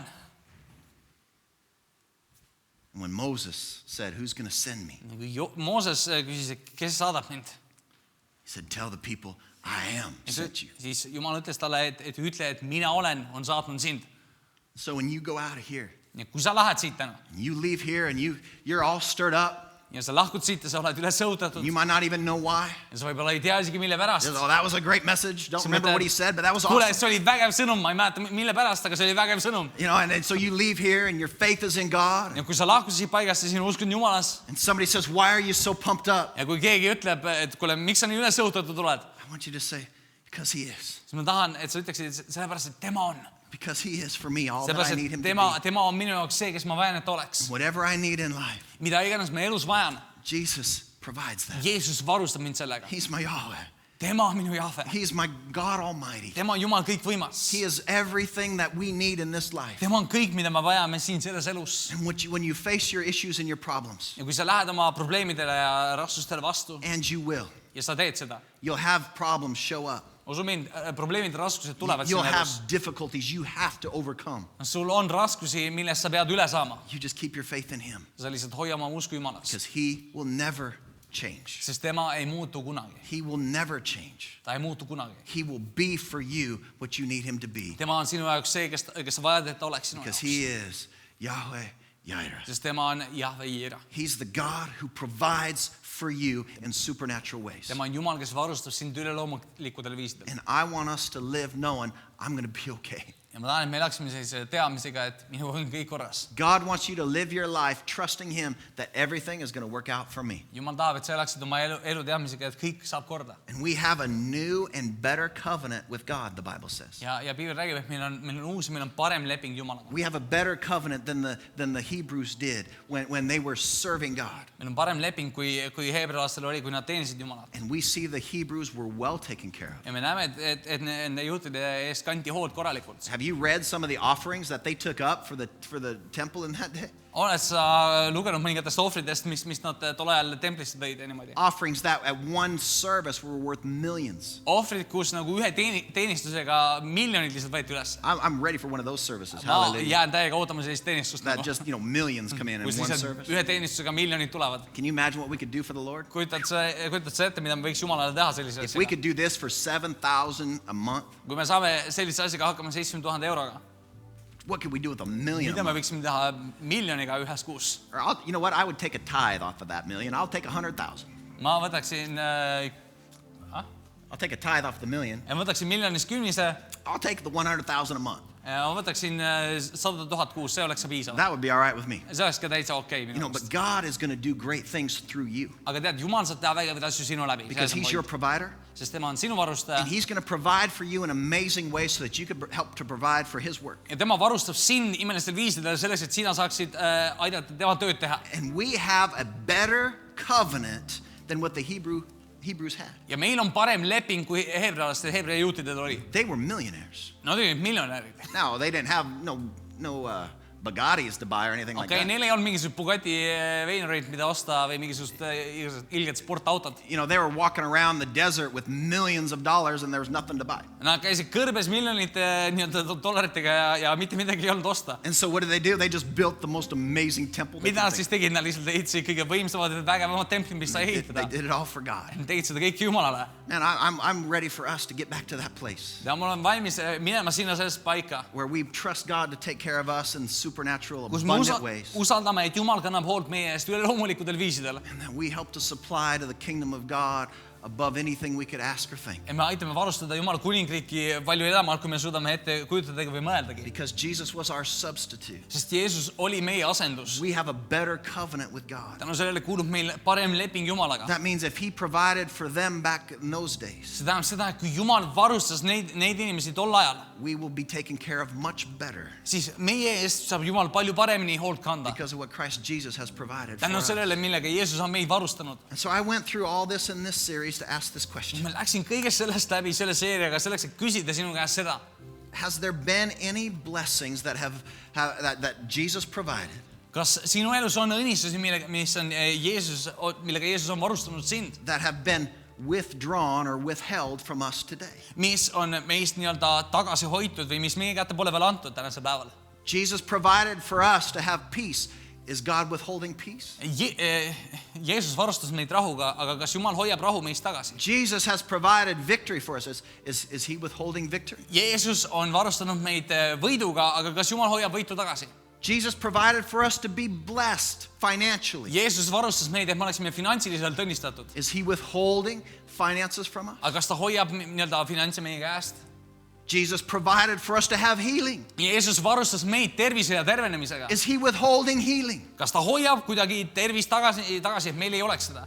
And when Moses said, who's going to send me? Ja kui Mooses küsis, et kes saadab mind? He said, tell the people, I am sent you. Siis Jumal ütles talle, et ütle, et mina olen, on saatnud sind. So when you go out of here, Ja kui sa lähed siit täna and you leave here and you're all stirred up, ja sa lahkud siit ja sa oled üles õhutatud you might not even know why. ja sa võib-olla ei tea isegi mille pärast. Oh, that was a great message. Don't remember what he said, but that was Kuule, awesome. see oli vägev sõnum, ma ei mäleta mille pärast, aga see oli vägev sõnum. You know, and so you leave here and your faith is in God. Ja kui sa lahkusid siit paigast ja sinu usk on Jumalas And somebody says, why are you so pumped up? ja kui keegi ütleb, et kuule, miks sa nii üles õhutatud oled, I want you to say, because he is. siis ma tahan, et sa ütleksid, sellepärast, et tema on. Because he is for me all that I Sellepärast, need him et to be. tema on minu jaoks see, kes ma vajan, et oleks. Whatever I need in life, Mida iganes ma elus vajan, Jesus provides that. Jeesus varustab mind sellega. He's my Yahweh. Tema on minu Jahve. He's my God Almighty. Tema on Jumal kõikvõimas. He is everything that we need in this life. Tema on kõik, mida me vajame siin selles elus. And when you face your issues and your problems, Ja kui sa lähed oma probleemidele ja raskustele vastu and you will, ja sa teed seda, you'll have problems show up. usu mind, probleemid ja raskused tulevad You'll sinu have elus. difficulties you have to overcome. Sul on raskusi, millest sa pead üle saama. You just keep your faith in him Sa lihtsalt hoia oma usku Jumalas. because he will never change. Sest tema ei muutu kunagi. He will never change. Ta ei muutu kunagi. He will be for you what you need him to be Tema on sinu jaoks see, kes sa vajad, et ta oleks sinu because jaoks. he is Yahweh Jireh. Sest tema on Jahve Jira. He's the God who provides for you in supernatural ways. Tema on Jumal, kes varustab sind üleloomulikudel viisidel. And I want us to live knowing I'm going to be okay. Ja ma tahan, et me elaksime sellise teadmisega, et minuga on kõik korras. God wants you to live your life trusting him that everything is going to work out for me. Jumal tahab, et sa elaksid oma elu teadmisega, et kõik saab korda. And we have a new and better covenant with God, the Bible says. Ja Piibel räägib, et meil on uus, meil on parem leping Jumalaga. We have a better covenant than the Hebrews did when they were serving God. Meil on parem leping, kui heebrealastel oli, kui nad teenisid Jumalat. And we see the Hebrews were well taken care of. Ja me näeme, et nende juhtide eest kanti hoolt korralikult. Have you read some of the offerings that they took up for the temple in that day? Oled sa lugenud mõningatest ohvritest, mis nad tol ajal templisse tõid ja niimoodi? Offerings that at one service were worth millions. Ohvrid, kus nagu ühe teenistusega miljonid lihtsalt võeti üles. I'm ready for one of those services. Ma Hallelujah. jään täiega ootama sellist teenistust. That just, millions come in Kus one lihtsalt service. ühe teenistusega miljonid tulevad. Can you imagine what we could do for the Lord? Kujutad sa ette, mida me võiks Jumalale teha sellise If we asjaga? could do this for 7,000 a month, Kui me saame sellise asjaga hakkama 70,000 euroga, what could we do with a million? mida a me month? võiksime teha miljoniga ühes kuus? Or you know what? I would take a tithe off of that million. I'll take 100,000. Ma võtaksin, I'll take a tithe off the million. miljonist kümnise I'll take the 100,000 a month. ja ma võtaksin 100,000 kuus, see oleks piisav. That would be all right with me. See oleks ka täitsa okei minu But arust. God is going to do great things through you Aga tead, Jumal saab teha vägevaid asju sinu läbi. because He's your provider. Sest tema on sinu varustaja And He's going to provide for you in amazing ways so that you could help to provide for His work. ja tema varustab sind imelistel viisidel selleks, et sina saaksid aidata tema tööd teha. And we have a better covenant than what the Hebrews had. Ja meil on parem leping, kui heebrea juutidel oli. They were millionaires. Nad olid miljonärid. Now, they didn't have no Bugattis to buy or anything like Okei, that. neil ei olnud mingisugust Bugatti Veynorit, mida osta või mingisugust ilget sportautot. They were walking around the desert with millions of dollars and there was nothing to buy. Nad käisid kõrbes miljonite dollaritega ja mitte midagi ei olnud osta. And so what did they do? They just built the most amazing temple they Mida could nad think. siis tegid? Nad lihtsalt ehitasid kõige võimsamad ja vägevamad templid, mis sai They ehitada. did it all for God. Nad tegid seda kõike Jumalale. And I'm ready for us to get back to that place Ja ma olen valmis minema sinna sellest paika, where we trust God to take care of us in supernatural, kus me abundant ways. usaldame, et Jumal kannab hoolt meie eest üleloomulikudel viisidel. And that we help to supply to the kingdom of God above anything we could ask or think. ja me aitame varustada Jumala kuningriiki palju enamalt, kui me suudame ette kujutada või mõeldagi. Because Jesus was our substitute. Sest Jeesus oli meie asendus. We have a better covenant with God. tänu sellele kuulub meil parem leping Jumalaga. That means if he provided for them back in those days, see tähendab seda, et kui Jumal varustas neid inimesi tol ajal, we will be taken care of much better siis meie eest saab Jumal palju paremini hoolt kanda. because of what Christ Jesus has provided for tänu us. sellele, millega Jeesus on meid varustanud. And so I went through all this in this series to ask this question. ma läksin kõigest sellest läbi selle seeriaga selleks, et küsida sinu käest seda. Has there been any blessings that that Jesus provided kas sinu elus on õnnistusi, millega Jeesus on varustanud sind, that have been withdrawn or withheld from us today? mis on meist nii-öelda tagasi hoitud või mis meie kätte pole veel antud tänasel päeval? Jesus provided for us to have peace. Is God withholding peace? Jeesus varustas meid rahuga, aga kas Jumal hoiab rahu meist tagasi? Jesus has provided victory for us. Is he withholding victory? Jeesus on varustanud meid võiduga, aga kas Jumal hoiab võitu tagasi? Jesus provided for us to be blessed financially. Jeesus varustas meid, et me oleksime finantsiliselt õnnistatud. Is he withholding finances from us? aga kas ta hoiab nii-öelda finantse meie käest? Jesus provided for us to have healing. Jeesus varustas meid tervise ja tervenemisega. Is he withholding healing? kas ta hoiab kuidagi tervist tagasi, et meil ei oleks seda?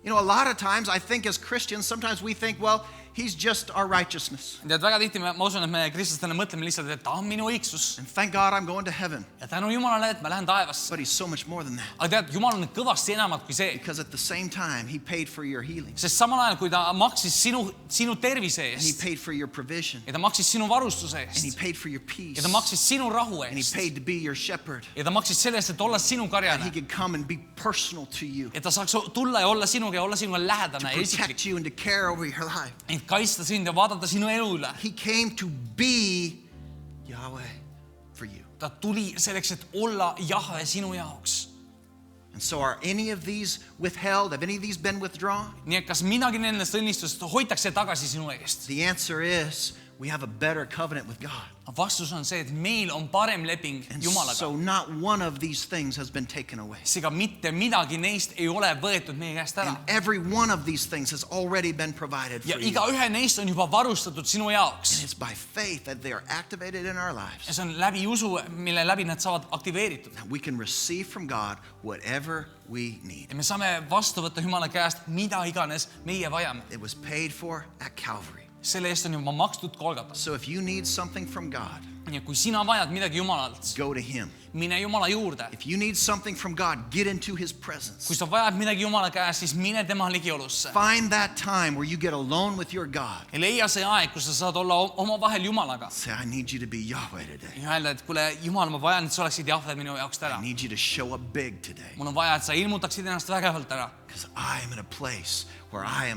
You know, a lot of times I think as Christians, sometimes we think, well, he's just our righteousness. tead, väga tihti ma usun, et me kristlastena mõtleme lihtsalt, et ta on minu õigsus. And thank God I'm going to heaven. ja tänu Jumalale, et ma lähen taevasse. But he's so much more than that. aga tead, Jumal on kõvasti enamat kui see. Because at the same time, he paid for your healing. sest samal ajal, kui ta maksis sinu tervise And he eest paid for your provision. ja ta maksis sinu varustuse And he eest paid for your peace. ja ta maksis sinu rahu And he eest paid to be your shepherd. ja ta maksis selle eest, et olla sinu That he karjane. could come and be personal to you. et ta saaks tulla ja olla sinuga ja olla sinuga lähedane ja isiklik. Protect you and to care over your life. et kaitsta sind ja vaadata sinu elu üle. He came to be Yahweh for you. ta tuli selleks, et olla Jahve sinu jaoks. And so are any of these withheld? Have any of these been withdrawn? nii et kas midagi nendest õnnistust hoitakse tagasi sinu eest? The answer is we have a better covenant with God. vastus on see, et meil on parem leping And Jumalaga. so not one of these things has been taken away. seega mitte midagi neist ei ole võetud meie käest ära. And every one of these things has already been provided ja for you. igaühe neist on juba varustatud sinu And jaoks. it's by faith that they are activated in our ja lives. see on läbi usu, mille läbi nad saavad aktiveeritud. That we can receive from God whatever we need. ja me saame vastu võtta Jumala käest mida iganes meie vajame. It was paid for at Calvary. selle eest on juba makstud Golgatas. So if you need something from God, ja kui sina vajad midagi Jumalalt, go to him. mine Jumala juurde. If you need something from God, get into his presence. kui sa vajad midagi Jumala käest, siis mine tema ligiolusse. Find that time where you get alone with your God. ja leia see aeg, kus sa saad olla omavahel Jumalaga. Say, I need you to be Yahweh today. ja öelda, et kuule, Jumal, ma vajan, et sa oleksid Jahve minu jaoks täna. I need you to show up big today. mul on vaja, et sa ilmutaksid ennast vägevalt ära. Because I am in a place where I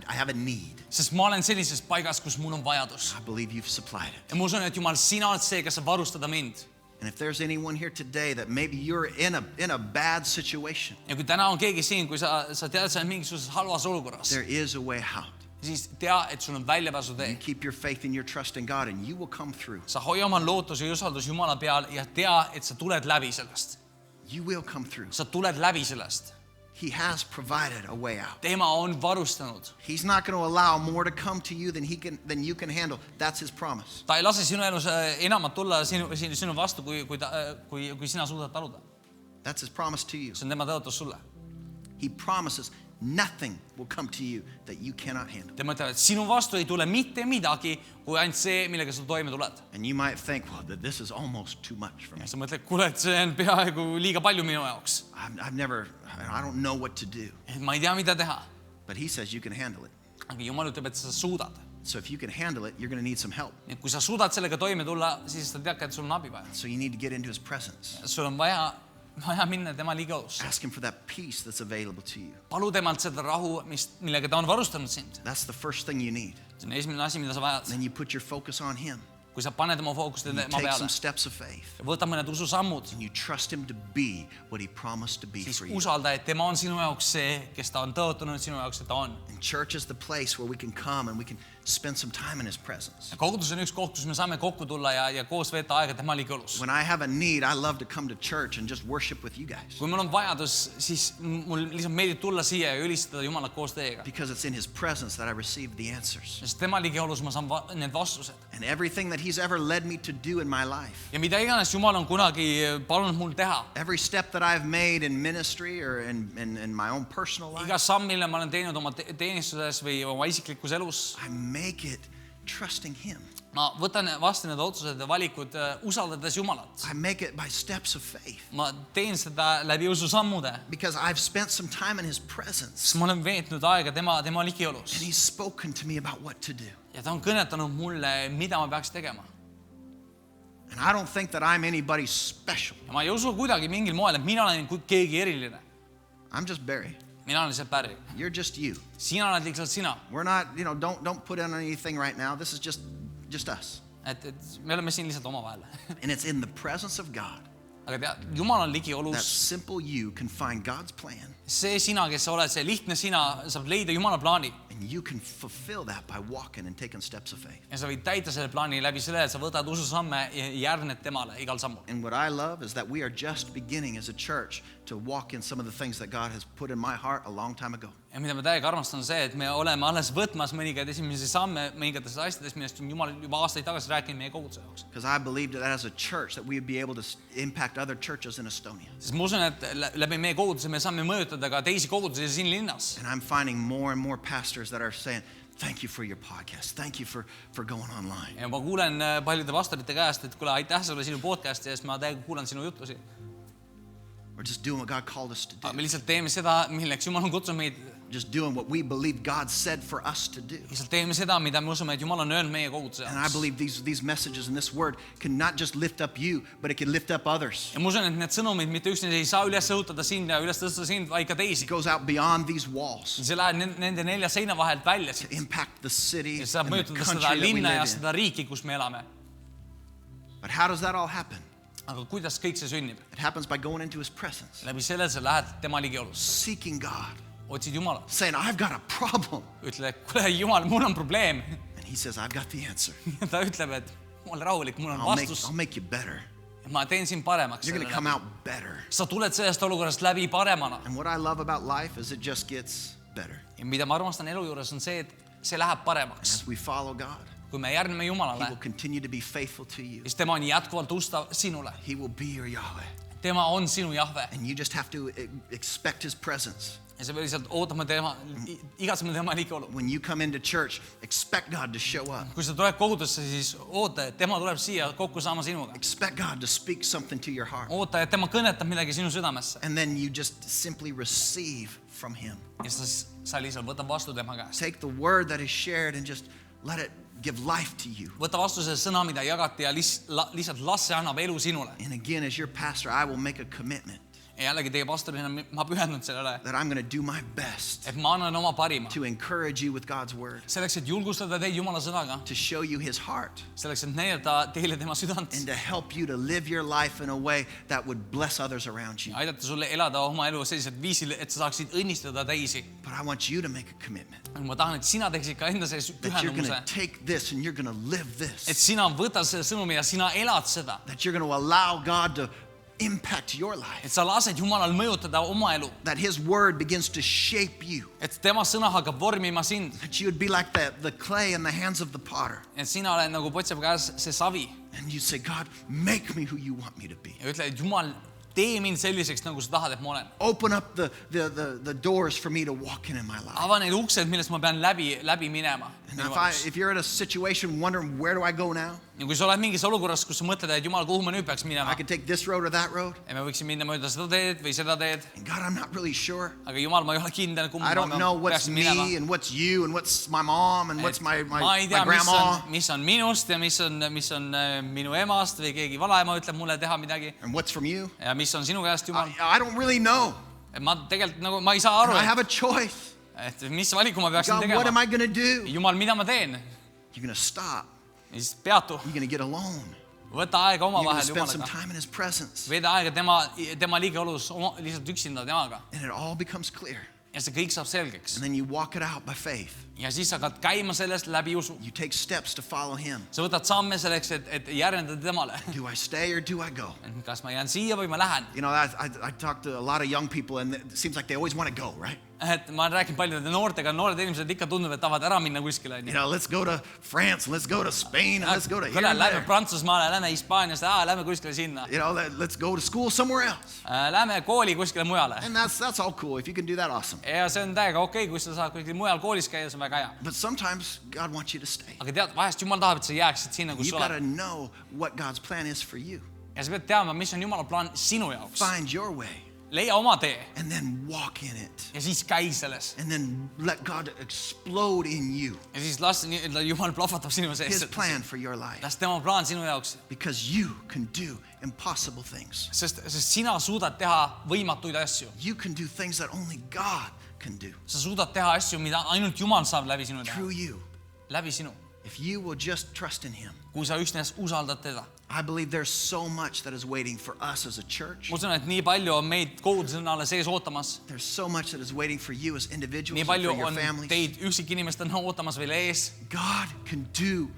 have a need. sest ma olen sellises paigas, kus mul on vajadus. I believe you've supplied it. ja ma usun, et Jumal, sina oled see, kes saab varustada mind. And if there's anyone here today that maybe you're in a bad situation, ja kui täna on keegi siin, kui sa tead, sa oled mingisuguses halvas olukorras, there is a way out. siis tea, et sul on väljapääsu You tee. keep your faith and your trust in God and you will come through. sa hoia oma lootuse ja usaldus Jumala peal ja tea, et sa tuled läbi sellest. You will come through. sa tuled läbi sellest. He has provided a way out. tema on varustanud. He's not going to allow more to come to you than you can handle. That's his promise. ta ei lase sinu elus enamat tulla sinu vastu, kui sina suudad taluda. That's his promise to you. see on tema tõotus sulle. He promises nothing will come to you that you cannot handle. tema ütleb, et sinu vastu ei tule mitte midagi, kui ainult see, millega sa toime tuled. And you might think, well, that this is almost too much for me. ja sa mõtled, kuule, et see on peaaegu liiga palju minu jaoks. I don't know what to do. et ma ei tea, mida teha. But he says you can handle it. aga Jumal ütleb, et sa suudad. So if you can handle it, you're going to need some help. ja kui sa suudad sellega toime tulla, siis sa tead ka, et sul on abi vaja. So you need to get into his presence. sul on vaja minna tema ligiolusse. Ask him for that peace that's available to you. palu temalt seda rahu, millega ta on varustanud sind. That's the first thing you need. see on esimene asi, mida sa vajad. Then you put your focus on him. kui sa paned oma fookust You tema take peale some steps of faith. ja võta mõned ususammud, And you trust him to be what he promised to be siis for you. usalda, et tema on sinu jaoks see, kes ta on tõotanud sinu jaoks, et ta on. And church is the place where we can come and we can spend some time in his presence. Kogudus on üks koht, kus me saame kokku tulla ja koos veeta aega tema ligiolus. When I have a need, I love to come to church and just worship with you guys. Kui mul on vajadus, siis mul lihtsalt meeldib tulla siia ja ülistada Jumalat koos teiega. Because it's in his presence that I receive the answers. Sest tema ligiolus ma saan need vastused. And everything that he's ever led me to do in my life. Ja mida iganes Jumal on kunagi palunud mul teha. Every step that I've made in ministry or in my own personal life. Iga samm, mille ma olen teinud oma teenistuses või oma isiklikus elus. I make it trusting him. Ma võtan vastu need otsused ja valikud usaldades Jumalat. I make it by steps of faith. Ma teen seda läbi ususammude. Because I've spent some time in his presence. Sest ma olen veetnud aega tema ligiolus. And he's spoken to me about what to do. Ja ta on kõnetanud mulle, mida ma peaks tegema. And I don't think that I'm anybody special. Ja ma ei usu kuidagi mingil moel, et mina olen keegi eriline. I'm just Barry. Mina olen lihtsalt Barry. You're just you. Sina oled lihtsalt sina. We're not, don't put in anything right now. This is just us. Et me oleme siin lihtsalt omavahel. And it's in the presence of God Aga tead, Jumal on that ligiolus. simple you can find God's plan. See sina, kes sa oled, see lihtne sina, saab leida Jumala plaani. And you can fulfill that by walking and taking steps of faith. Ja sa võid täita selle plaani läbi selle, et sa võtad ususamme ja järgned temale igal sammul. And what I love is that we are just beginning as a church to walk in some of the things that God has put in my heart a long time ago. Ja mida ma täiega armastan on see, et me oleme alles võtmas mõningaid esimesi samme mõningatest asjadest, millest on Jumal juba aastaid tagasi rääkinud meie koguduse jaoks. Because I believed that as a church that we would be able to impact other churches in Estonia. Sest ma usun, et läbi meie koguduse me saame mõjutada ka teisi kogudusi siin linnas. And I'm finding more and more pastors that are saying, thank you for your podcast. Thank you for going online. Ja ma kuulen paljude pastorite käest, et kuule, aitäh sulle sinu podcasti ja ma täiega kuulan sinu jutlusi. We're just doing what God called us to do. Me lihtsalt teeme seda, milleks Jumal on kutsunud meid. Just doing what we believe God said for us to do. Lihtsalt teeme seda, mida me usume, et Jumal on öelnud meie koguduse And I jaoks. believe these messages and this word can not just lift up you, but it can lift up others. Ja ma usun, et need sõnumid mitte üksnes ei saa üles õhutada sind ja üles tõsta sind, vaid ka teisi. It goes out beyond these walls See läheb nende 4 seina vahelt välja to siit. impact the city Ja see saab and the mõjutada country seda that we linna ja live in. seda riiki, kus me elame. But how does that all happen? Aga kuidas kõik see sünnib? It happens by going into his presence, Läbi selle sa lähed tema ligiolus. seeking God, Otsid Jumalat. saying, I've got a problem. Ütle, kuule Jumal, mul on probleem. And he says, I've got the answer. Ja ta ütleb, et ole rahulik, mul on I'll vastus. make you better. Ma teen sind paremaks. You're going to come out better. Sa tuled sellest olukorrast läbi paremana. And what I love about life is it just gets better. Ja mida ma armastan elu juures on see, et see läheb paremaks. As we follow God, Kui me järgneme he Jumalale, will continue to be faithful to you. siis tema on jätkuvalt ustav sinule. He will be your Yahweh. Tema on sinu Jahve. And you just have to expect his presence. Ja sa pead lihtsalt ootama tema, igatsema tema ligiolu. When you come into church, expect God to show up. Kui sa tuled kogudusse, siis oota, et tema tuleb siia kokku saama sinuga. Expect God to speak something to your heart. Oota, et tema kõnetab midagi sinu südamesse. And then you just simply receive from him. Ja sa lihtsalt võtad vastu tema käest. Take the word that is shared and just let it give life to you. Võta vastu see sõna, mida jagati ja lihtsalt las see annab elu sinule. And again, as your pastor, I will make a commitment Ja jällegi teie pastorina ma pühendun sellele, that I'm going to do my best et ma annan oma parima. to encourage you with God's word, Selleks, et julgustada teid Jumala sõnaga. to show you his heart, Selleks, et näidata teile tema südant. and to help you to live your life in a way that would bless others around you. Aidata sulle elada oma elu sellisel viisil, et sa saaksid õnnistada teisi. But I want you to make a commitment Ma tahan, et sina teeksid ka enda sellise that you're going pühendumuse. to take this and you're going to live Et this, sina võtad selle sõnumi ja sina elad seda. that you're going to allow God to impact your life, Et sa lased Jumalal mõjutada oma elu. that his word begins to shape you, Et tema sõna hakkab vormima sind. that you would be like the clay in the hands of the potter. Et sina oled nagu potsepa käes see savi. And you say, God, make me who you want me to be. Ja ütle, et Jumal, tee mind selliseks, nagu sa tahad, et ma olen. Open up the doors for me to walk in my life. Ava need uksed, millest ma pean läbi minema. And if you're in a situation wondering, where do I go now? Ja kui sa oled mingis olukorras, kus sa mõtled, et Jumal, kuhu ma nüüd peaks minema? I can take this road or that road. Ja me võiksin minna mööda seda teed või seda teed. And God, I'm not really sure. Aga Jumal, ma ei ole kindel, kuhu I ma don't know what's peaksin minema. me and what's you and what's my mom and what's my Ma ei tea, grandma mis on minust ja mis on minu emast või keegi vanaema ütleb mulle teha midagi. and what's from you. Ja mis on sinu käest, Jumal. I don't really know. Et ma tegelikult nagu, ma ei saa aru, I have a choice. et mis valiku ma peaksin God, what am tegema. I going to do? Jumal, mida ma teen? You're going to stop ja siis peatu, You're going to get alone. võta aega You're going to omavahel spend some Jumalaga. time in his presence. Veeda aega tema liigeolus lihtsalt üksinda temaga. And it all becomes clear. Ja see kõik saab selgeks. And then you walk it out by faith. Ja siis hakkad käima sellest läbi usu. You take steps to follow him. Sa võtad samme selleks, et järjendada temale. Do I stay or do I go? Kas ma jään siia või ma lähen? You know, I talk to a lot of young people, and it seems like they always want to go, right? Et ma olen rääkinud paljude noortega, noored inimesed ikka tunduvad, et tahavad ära minna kuskile. You know, let's go to France, let's go to Spain, and let's go to here and Lähme there. Prantsusmaale, lähme Hispaaniasse, lähme kuskile sinna. You know, let's go to school somewhere else. Lähme kooli kuskile mujale. And that's all cool. If you can do that, awesome. Ja see on täiega okei, kui sa saad kuskil mujal koolis käia, see on väga hea. But sometimes God wants you to stay. Aga tead, vahest Jumal tahab, et sa jääksid sinna, kus You've sa got to oled. know what God's plan is for you. Ja sa pead teadma, mis on Jumala plaan sinu jaoks. Find your way Leia oma tee and then walk in it. ja siis käi selles. And then let God explode in you. Ja siis las Jumal plahvatab sinu sees. His plan for your life. Las tema plaan sinu jaoks. Because you can do impossible things. Sest sina suudad teha võimatuid asju. You can do things that only God can do. Sa suudad teha asju, mida ainult Jumal saab läbi sinu teha. Through you. Läbi sinu. If you will just trust in him. Kui sa üksnes usaldad teda. I believe there's so much that is waiting for us as a church. Ma usun, et nii palju on meid kogudusele sees ootamas. There's so much that is waiting for you as individuals Nii and for palju your on families. teid üksikinimestena ootamas veel ees. God can do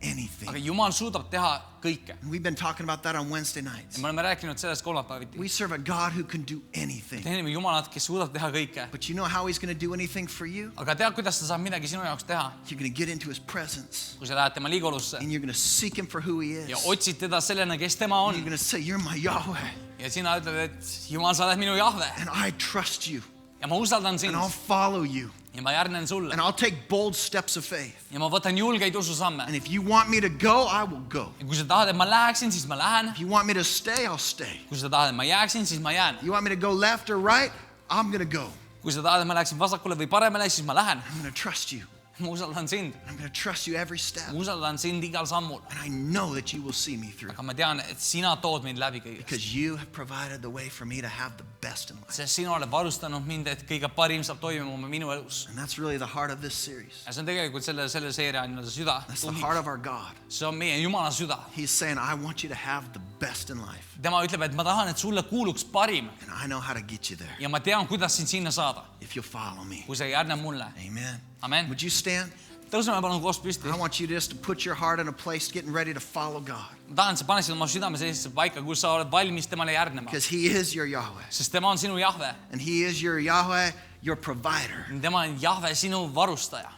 Aga anything. Jumal suudab teha kõike. And we've been talking about that on Wednesday nights. Ja me oleme rääkinud sellest kolmapäeviti. We serve a God who can do anything. Teenime Jumalat, kes suudab teha kõike. But you know how he's going to do anything for you? Aga tead, kuidas ta saab midagi sinu jaoks teha? You're going to get into his presence Kui sa lähed tema liigolusse and you're going to seek him for who he is. ja otsid teda sellena, kes tema And you're on. going to say, you're my Yahweh. Ja sina ütled, et Jumal, sa oled minu Jahve. And I trust you. Ja ma usaldan sind. And I'll follow you. Ja ma järgnen sulle. And I'll take bold steps of faith. Ja ma võtan julgeid ususamme. And if you want me to go, I will go. Ja kui sa tahad, et ma läheksin, siis ma lähen. If you want me to stay, I'll stay. Kui sa tahad, et ma jääksin, siis ma jään. You want me to go left or right? I'm going to go. Kui sa tahad, et ma läheksin vasakule või paremale, siis ma lähen. I'm going to trust you. Ma usaldan sind. I'm going to trust you every step. Ma usaldan sind igal sammul. And I know that you will see me through. Aga ma tean, et sina tood mind läbi kõigest. Because you have provided the way for me to have the best in life. Sest sina oled varustanud mind, et kõige parim saab toimuma minu elus. And that's really the heart of this series. Ja see on tegelikult selle seeria süda. That's the heart of our God. See on meie Jumala süda. He's saying, I want you to have the best in life. Tema ütleb, et ma tahan, et sulle kuuluks parim. And I know how to get you there Ja ma tean, kuidas sind sinna saada. if you'll follow me. Kui sa järgne mulle. Amen. Amen. Would you stand? Tõuseme palun koos püsti. I want you just to put your heart in a place getting ready to follow God. Ma tahan, et sa paneksid oma südame sellisesse paika, kus sa oled valmis temale järgnema. Because he is your Yahweh. Sest tema on sinu Jahve. And he is your Yahweh, your provider. Tema on Jahve, sinu varustaja.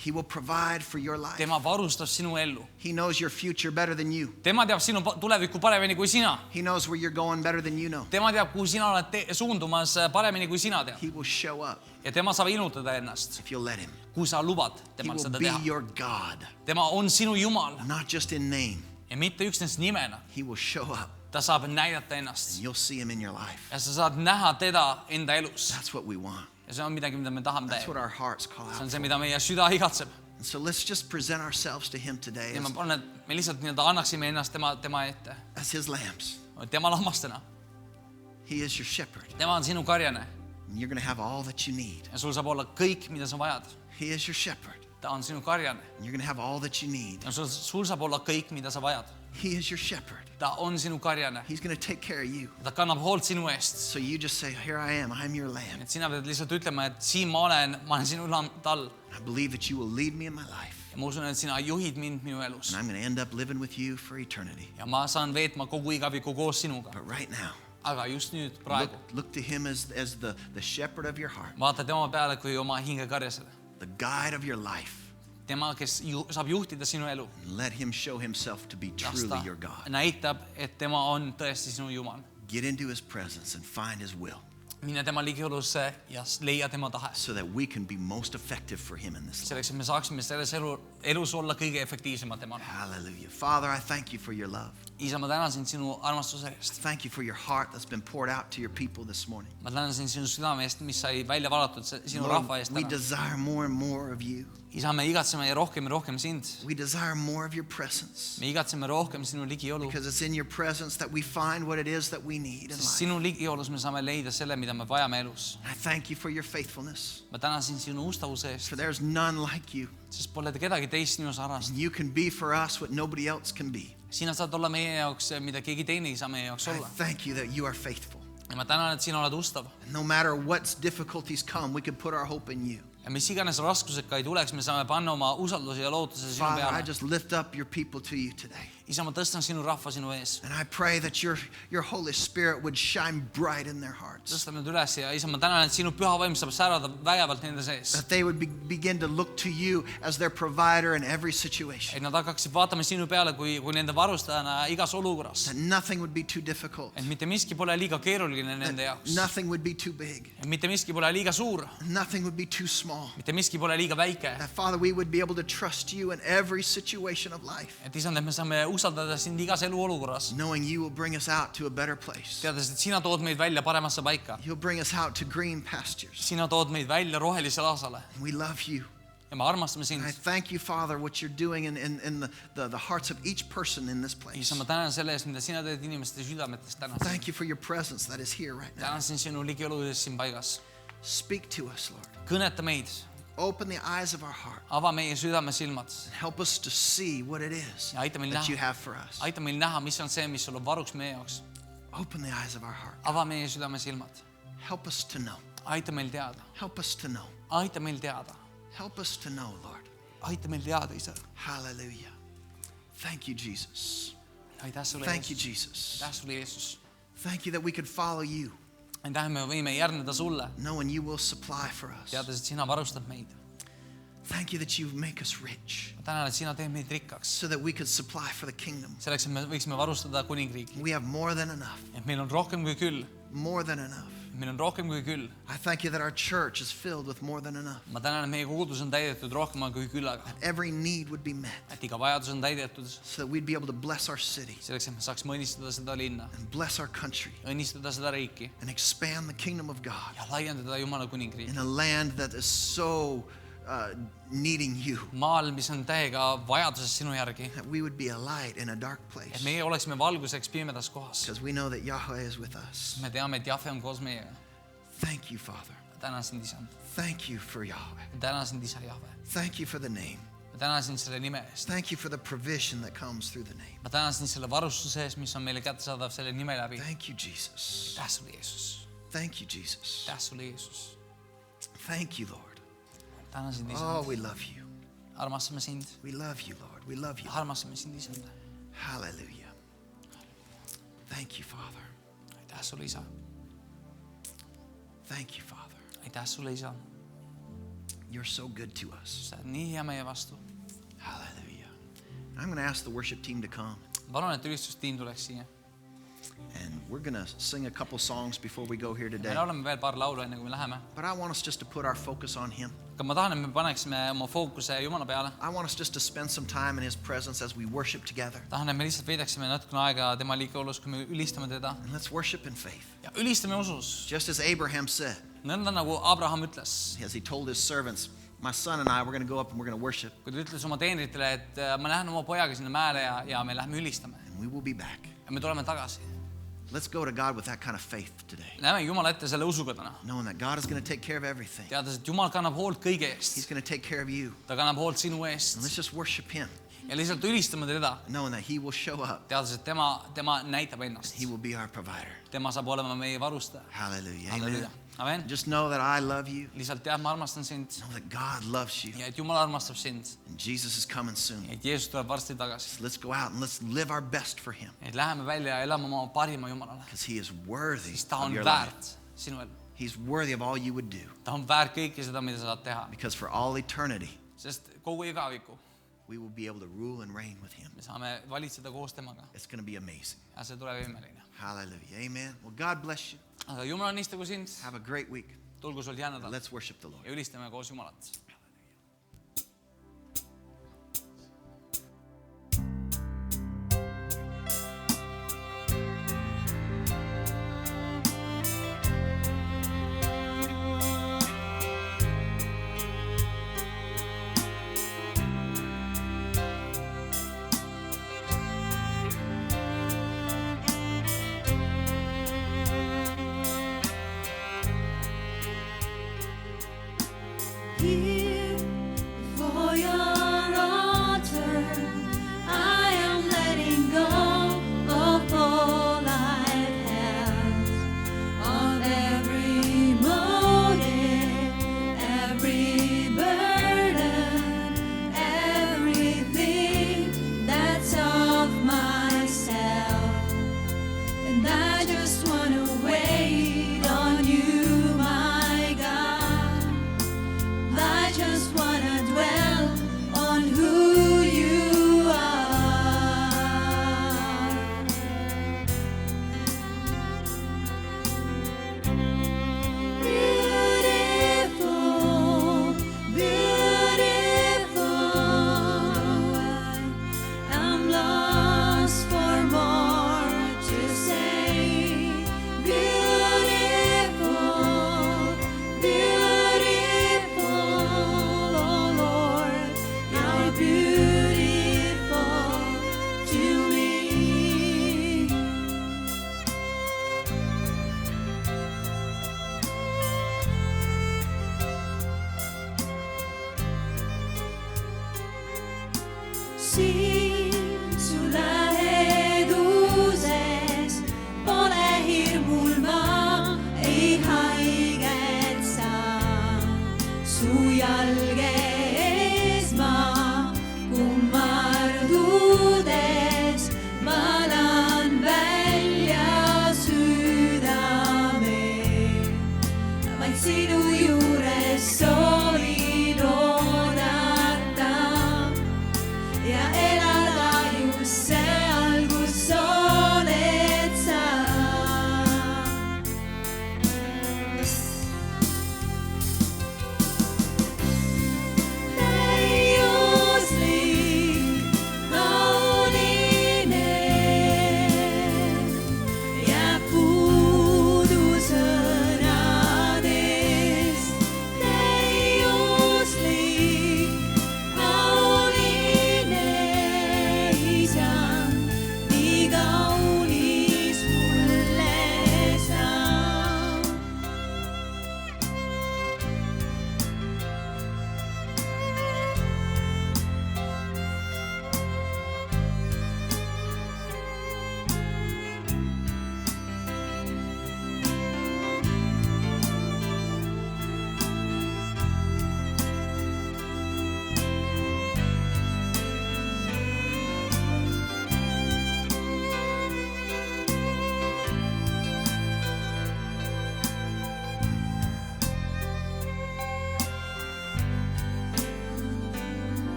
He will provide for your life. Tema varustab sinu ellu. He knows your future better than you. Tema teab sinu tulevikku paremini kui sina. He knows where you're going better than you know. Tema teab, kuhu sina oled suundumas paremini kui sina tead. He will show up Ja tema saab inutada ennast, if you'll let him. kui sa lubad He temal will seda be teha. your God, Tema on sinu Jumal not just in name. ja mitte üksnes nimena. He will show up Ta saab näidata ennast and you'll see him in your life. ja sa saad näha teda enda elus. That's what we want. Ja see on midagi, mida me tahame That's what teha. our hearts call See on out see, for. mida meie süda igatseb. And so let's just present ourselves to him today Ja ma palun, et me lihtsalt annaksime ennast tema ette. as his lambs. Tema lammastena. He is your shepherd. Tema on sinu karjane And you're going to have all that you need. ja sul saab olla kõik, mida sa vajad. He is your shepherd. Ta on sinu karjane And you're going to have all that you need. ja sul saab olla kõik, mida sa vajad. He is your shepherd. Ta on sinu karjane. He's going to take care of you. Ta kannab hoolt sinu eest. So you just say, here I am. I'm your lamb. Et sina pead lihtsalt ütlema, et siin ma olen sinu tall. I believe that you will lead me in my life. Ja ma usun, et sina juhid mind minu elus. And I'm going to end up living with you for eternity. Ja ma saan veetma kogu igaviku koos sinuga. But right now, Aga just nüüd, praegu, look to him as the shepherd of your heart, vaata tema peale kui oma hingekarjasele. the guide of your life. Tema, kes saab juhtida sinu elu. And let him show himself to be Las truly ta your God. näitab, et tema on tõesti sinu Jumal. Get into his presence and find his will Mine tema ligiolusse ja leia tema tahe. so that we can be most effective for him in this life. Selleks, et me saaksime selles elus olla kõige efektiivsemad temana. Hallelujah. Father, I thank you for your love. Isa, ma tänan sind sinu armastuse eest. Thank you for your heart that's been poured out to your people this morning. Ma tänan sind sinu südame eest, mis sai välja valatud sinu Lord, rahva eest we täna. desire more and more of you. isa, me igatseme rohkem sind. We desire more of your presence. Me igatseme rohkem sinu ligiolu. Because it's in your presence that we find what it is that we need in Sest life. sinu ligiolus me saame leida selle, mida me vajame elus. I thank you for your faithfulness. Ma tänan sind sinu ustavuse eest, For there's none like you. sest pole kedagi teist sinu sarnast. You can be for us what nobody else can be. Sina saad olla meie jaoks, mida keegi teine ei saa meie jaoks I olla. thank you that you are faithful. Ja ma tänan, et sina oled ustav. No matter what difficulties come, we can put our hope in you. Ja mis iganes raskused ka ei tuleks, me saame panna oma usalduse ja lootuse sinu Father, I peale. just lift up your people to you today. Isa, ma tõstan sinu rahva sinu ees. And I pray that your Holy Spirit would shine bright in their hearts. Tõstan nad üles ja isa, ma tänan, et sinu püha vaim saab särada vägevalt nende sees. That they would begin to look to you as their provider in every situation. Et nad hakkaksid vaatama sinu peale kui nende varustajana igas olukorras. That nothing would be too difficult. Et mitte miski pole liiga keeruline nende jaoks. Nothing would be too big. Et mitte miski pole liiga suur. Nothing would be too small. Mitte miski pole liiga väike. That, Father, we would be able to trust you in every situation of life. Et isand, et me saame usaldada sind igas eluolukorras. Knowing you will bring us out to a better place. Teades, et sina tood meid välja paremasse paika. You'll bring us out to green pastures. Sina tood meid välja rohelisele aasale. We love you. Ja me armastame sind. I thank you, Father, what you're doing in the hearts of each person in this place. Isa, ma tänan selle eest, mida sina teed inimeste südametes täna. Thank you for your presence that is here right now. Tänan sind sinu ligioludes siin paigas. Speak to us, Lord. Kõneta meid. Open the eyes of our heart. Ava meie südame silmad. Help us to see what it is Ja aita meil that you näha. have for us. Aita meil näha, mis on see, mis sul on varuks meie jaoks. Open the eyes of our heart. Ava meie südame silmad. Help us to know. Aita meil teada. Help us to know. Aita meil teada. Help us to know, Lord. Aita meil teada, isa. Hallelujah. Thank you, Jesus. Aitäh sulle, Thank you, Jeesus. Jesus. Aitäh sulle, Jeesus. Thank you that we could follow you, Aitäh, me võime järgneda sulle. knowing you will supply for us. Teades, et sina varustad meid. Thank you that you make us rich Ma tänan, et sina teed meid rikkaks. so that we could supply for the kingdom. Selleks, et me võiksime varustada kuningriigi. We have more than enough. Et meil on rohkem kui küll. More than enough. Meil on rohkem kui küll. I thank you that our church is filled with more than enough. Ma tänan, et meie kogudus on täidetud rohkem kui küllaga. Every need would be met Et iga vajadus on täidetud. so that we'd be able to bless our city Selleks, et me saaksime õnnistada seda linna. and bless our country Õnnistada seda riiki. and expand the kingdom of God Ja laiendada Jumala kuningriiki. in a land that is so needing you. Maal, mis on täiega vajaduses sinu järgi. That we would be a light in a dark Et place meie oleksime valguseks pimedas kohas. because we know that Yahweh is with us. Me teame, et Jahve on koos meiega. Thank you, Father. Ma tänan sind, isa. Thank you for Yahweh. Ma tänan sind, isa Jahve. Thank you for the name. Ma tänan sind selle nime eest. Thank you for the provision that comes through the name. Ma tänan sind selle varustuse eest, mis on meile kättesaadav selle nime läbi. Thank you, Jesus. Aitäh sulle, Jeesus. Thank you, Jesus. Aitäh sulle, Jeesus. Thank you, Lord. Tänan sind, isa. Oh, we love you. Armastame sind. We love you, Lord. We love you. Armastame sind, isa. Hallelujah. Thank you, Father. Aitäh sulle, isa. Thank you, Father. Aitäh sulle, isa. You're so good to us. Sa oled nii hea meie vastu. Hallelujah. I'm going to ask the worship team to come. Palun, et ülistustiim tuleks siia. And we're going to sing a couple songs before we go here today. Me laulame veel paar laulu, enne kui me läheme. But I want us just to put our focus on Him. Aga ma tahan, et me paneksime oma fookuse Jumala peale. I want us just to spend some time in His presence as we worship together. Tahan, et me lihtsalt veedaksime natukene aega tema liigeolus, kui me ülistame teda. And let's worship in faith. Ja ülistame usus. Just as Abraham said, Nõnda nagu Abraham ütles, as he told his servants, my son and I, we're going to go up and we're going to worship. kui ta ütles oma teenritele, et ma lähen oma pojaga sinna mäele ja me lähme ülistame. And we will be back. Ja me tuleme tagasi. Let's go to God with that kind of faith today. Lähme Jumala ette selle usuga täna. Knowing that God is going to take care of everything. Teades, et Jumal kannab hoolt kõige He's eest. going to take care of you. Ta kannab hoolt sinu And eest. let's just worship Him. Ja lihtsalt ülistame teda. Knowing that He will show up. Teades, et tema näitab ennast. He will be our provider. Tema saab olema meie varustaja. Hallelujah. Halleluuja. Amen. Amen. Just know that I love you. Lihtsalt tead, ma armastan sind. Know that God loves you. Ja et Jumal armastab sind. And Jesus is coming soon. Ja et Jeesus tuleb varsti tagasi. Let's go out and let's live our best for Him. Et läheme välja ja elame oma parima Jumalale. Because He is worthy Siis ta of on your life. väärt sinu elu. He's worthy of all you would do. Ta on väärt kõike seda, mida sa saad teha. Because for all eternity, Sest kogu igaviku we will be able to rule and reign with Him. me saame valitseda koos temaga. It's going to be amazing. Ja see tuleb imeline. Hallelujah. Amen. Well, God bless you. Aga Jumal õnnistagu sind. Have a great week. Tulgu sul hea nädal. Let's worship the Lord. Ja ülistame koos Jumalat. beautiful to me. Siin su läheduses pole hirmul ma, ei haiget saa. Su jalge ees ma kummardudes valan välja südame. Vaid sinu juures soovin oodata ja elada just seal, kus oled sa. Täiuslik, kauline, jääb puudu sõnadest. Täiuslik, kauline, Isand, nii kaunis mulle sa.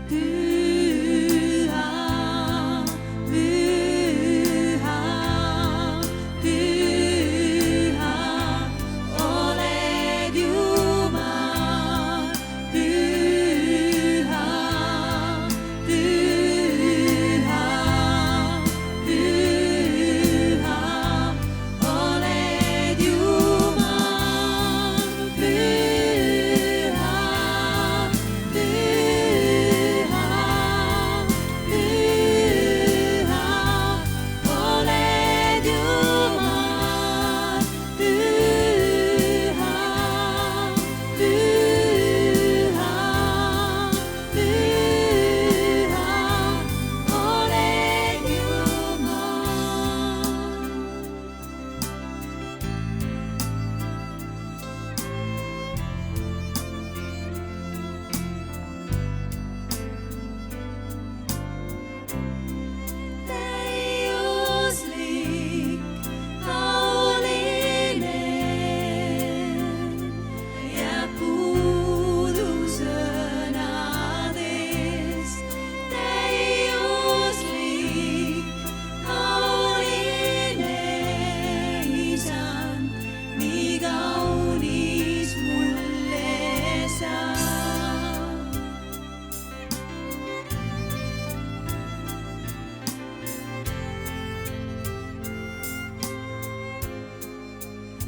Püha, püha, püha oled Jumal. Püha, püha, püha oled Jumal. Püha, püha, püha oled Jumal. Püha, püha, püha oled Jumal. Täiuslik, kauline, jääb puudu sõnadest. Täiuslik, kauline, Isand, nii kaunis mulle sa.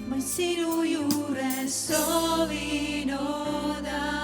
Vaid sinu juures soovin oodata.